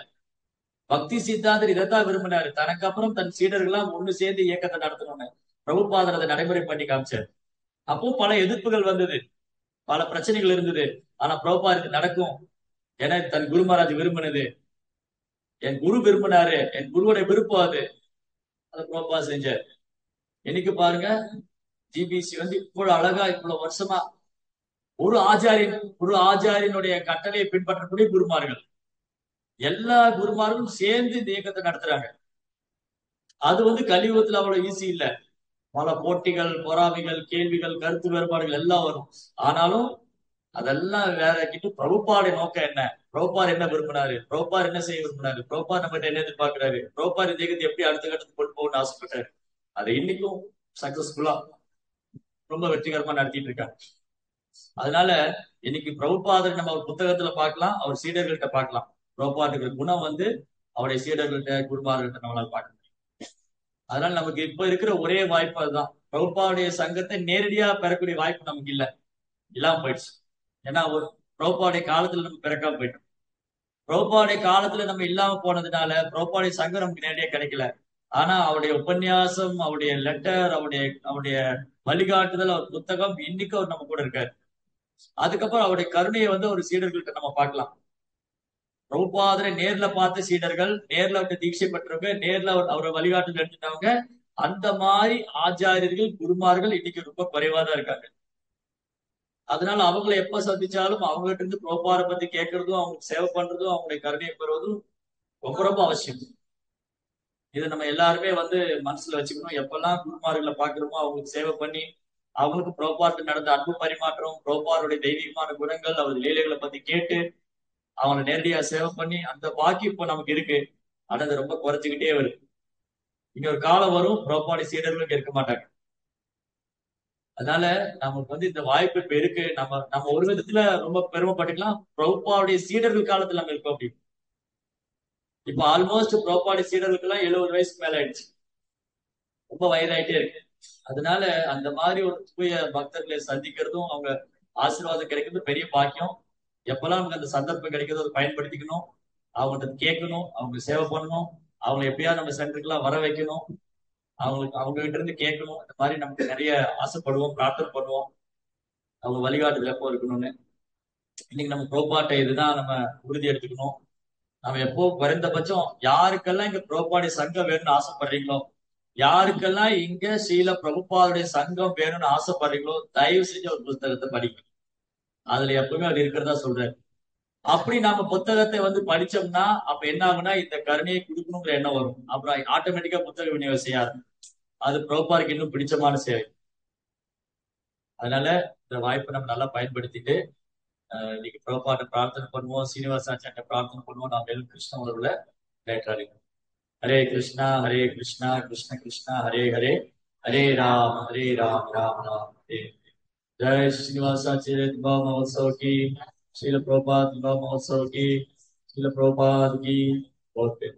பக்தி சித்தாந்தர் இதைத்தான் விரும்பினாரு, தனக்கு அப்புறம் தன் சீடர்கள்லாம் ஒண்ணு சேர்ந்து இயக்கத்தை நடத்தணும்னு. பிரபுபாதர் அதை நடைமுறை பண்ணி காமிச்சார். அப்போ பல எதிர்ப்புகள் வந்தது, பல பிரச்சனைகள் இருந்தது. ஆனா பிரபுபாதருக்கு நடக்கும், ஏன்னா தன் குரு மகாராஜ் விரும்பினது, என் குரு விரும்பினாரு, என் குருவோட விருப்பம் அது. அதை பிரபுபா செஞ்சார். இன்னைக்கு பாருங்க, ஜிபிசி வந்து இவ்வளவு அழகா இவ்வளவு வருஷமா ஒரு ஆச்சாரியனுடைய கட்டளையை பின்பற்றக்கூடிய குருமார்கள், எல்லா குருமார்களும் சேர்ந்து இந்த இயக்கத்தை நடத்துறாங்க. அது வந்து கலியுகத்துல அவ்வளவு ஈஸி இல்ல. பல போட்டிகள், பொறாமைகள், கேள்விகள், கருத்து வேறுபாடுகள் எல்லாம் வரும். ஆனாலும் அதெல்லாம் வேற கிட்ட பிரபுபாடைய நோக்கம் என்ன, பிரபுபார் என்ன விரும்பினாரு, பிரபுபார் என்ன செய்ய விரும்பினாரு, பிரபுபார் நம்ம என்ன எதிர்பார்க்கிறாரு, பிரபுபார் இந்த இயக்கத்தை எப்படி அடுத்த கட்டத்துக்கு கொண்டு போகணும்னு ஆசைப்பட்டாரு. அதை இன்னைக்கும் சக்சஸ்ஃபுல்லா ரொம்ப வெற்றிகரமா நடத்திட்டு இருக்காங்க. அதனால இன்னைக்கு பிரபுபாதர் நம்ம அவர் புத்தகத்துல பார்க்கலாம், அவர் சீடர்கள்ட்ட பார்க்கலாம். பிரபுபாதுக்கு குணம் வந்து அவருடைய சீடர்கள்ட்ட, குருமார்கள்ட்ட நம்மளால பார்க்க முடியும். அதனால நமக்கு இப்ப இருக்கிற ஒரே வாய்ப்பு அதுதான். பிரபுபாவுடைய சங்கத்தை நேரடியா பெறக்கூடிய வாய்ப்பு நமக்கு இல்ல. இல்லாம போயிடுச்சு. ஏன்னா ஒரு பிரபுபாவுடைய காலத்துல நம்ம பிறக்காம போயிட்டோம். பிரபுபாவுடைய காலத்துல நம்ம இல்லாம போனதுனால பிரபுபாவுடைய சங்கம் நமக்கு நேரடியா கிடைக்கல. ஆனா அவருடைய உபன்யாசம், அவருடைய லெட்டர், அவருடைய வழிகாட்டுதல், அவர் புத்தகம் இன்னைக்கு அவர் நம்ம கூட இருக்காரு. அதுக்கப்புறம் அவருடைய கருணையை ஒரு சீடர்கள்ட்ட நம்ம பார்க்கலாம். பிரபுபாதரை நேர்ல பார்த்த சீடர்கள், நேர்ல அவர்கிட்ட தீட்சை பெற்றவங்க, நேர்ல அவரை வழிகாட்டுதல் எடுத்துட்டவங்க, அந்த மாதிரி ஆச்சாரியர்கள், குருமார்கள் இன்னைக்கு ரொம்ப குறைவா தான் இருக்காங்க. அதனால அவங்களை எப்ப சந்திச்சாலும் அவங்ககிட்ட இருந்து பிரபுபாரை பத்தி கேட்கறதும், அவங்களுக்கு சேவை பண்றதும், அவங்களுடைய கருணையை பெறுவதும் ரொம்ப ரொம்ப அவசியம். இதை நம்ம எல்லாருமே மனசுல வச்சுக்கணும். எப்பெல்லாம் குருமார்களை பாக்குறோமோ அவங்களுக்கு சேவை பண்ணி, அவங்களுக்கு பிரபுபார்ட்ட நடந்த அன்பு பரிமாற்றம், பிரபுபாருடைய தெய்வீகமான குணங்கள், அவரது லீலைகளை பத்தி கேட்டு அவங்களை நேரடியா சேவை பண்ணி அந்த பாக்கியம் இப்ப நமக்கு இருக்கு. ஆனா அது ரொம்ப குறைஞ்சுக்கிட்டே வருது. இன்னொரு காலம் வரும் பிரபுபாடி சீடர்களுக்கு இருக்க மாட்டாங்க. அதனால நமக்கு இந்த வாய்ப்பு இப்ப இருக்கு. நம்ம நம்ம ஒரு விதத்துல ரொம்ப பெருமைப்பட்டுக்கலாம். பிரபுபாவுடைய சீடர்கள் காலத்துல நம்ம இருக்கோம் அப்படி. இப்ப ஆல்மோஸ்ட் பிரபுபாடி சீடர்களுக்கு எல்லாம் 70 வயசுக்கு மேல ஆயிடுச்சு. ரொம்ப வயதாயிட்டே இருக்கு. அதனால அந்த மாதிரி ஒரு தூய பக்தர்களை சந்திக்கிறதும், அவங்க ஆசீர்வாதம் கிடைக்கிறது பெரிய பாக்கியம். எப்பெல்லாம் நமக்கு அந்த சந்தர்ப்பம் கிடைக்கிறதோ அதை பயன்படுத்திக்கணும். அவங்கள்ட்ட கேட்கணும், அவங்க சேவை பண்ணணும், அவங்களை எப்படியா நம்ம சென்டருக்குலாம் வர வைக்கணும், அவங்க கிட்ட இருந்து கேட்கணும். இந்த மாதிரி நமக்கு நிறைய ஆசைப்படுவோம், பிரார்த்தனை பண்ணுவோம். அவங்க வழிகாட்டுதல் எப்போ இருக்கணும்னு. இன்னைக்கு நம்ம புரோபாட்டை இதுதான் நம்ம உறுதி எடுத்துக்கணும். நம்ம எப்போ குறைந்தபட்சம் யாருக்கெல்லாம் இங்க புரோபாடி சங்கம் வேணும்னு ஆசைப்படுறீங்களோ, யாருக்கெல்லாம் இங்க ஸ்ரீல பிரபுபாதுடைய சங்கம் வேணும்னு ஆசைப்படுறீங்களோ, தயவு செஞ்சு ஒரு புத்தகத்தை படிங்க. அதுல எப்பவுமே அது இருக்கிறதா சொல்றாரு. அப்படி நாம புத்தகத்தை படிச்சோம்னா அப்ப என்ன ஆகும்னா இந்த கருணையை கொடுக்கணுங்கிற எண்ணம் வரும். அப்புறம் ஆட்டோமேட்டிக்கா புத்தக விநியோகம் செய்ய ஆரம்பிக்கும். அது பிரபுபாருக்கு இன்னும் பிடிச்சமான சேவை. அதனால இந்த வாய்ப்பை நம்ம நல்லா பயன்படுத்திட்டு இன்னைக்கு பிரபுபாட்ட பிரார்த்தனை பண்ணுவோம், சீனிவாசாச்சாரிய பிரார்த்தனை பண்ணுவோம். நாம் மேலும் கிருஷ்ண உணர்வுல லேட்டாளிங்க. ஹரே கிருஷ்ணா ஹரே கிருஷ்ணா கிருஷ்ண கிருஷ்ணா ஹரே ஹரே, ஹரே ராம் ராம் ராம் ஹரே ஹரே. जय श्रीनिवासाचार्य विवाह महोत्सव की, श्रील प्रभुपाद विवाह महोत्सव की, श्रील प्रभुपाद की बहुत प्रेम।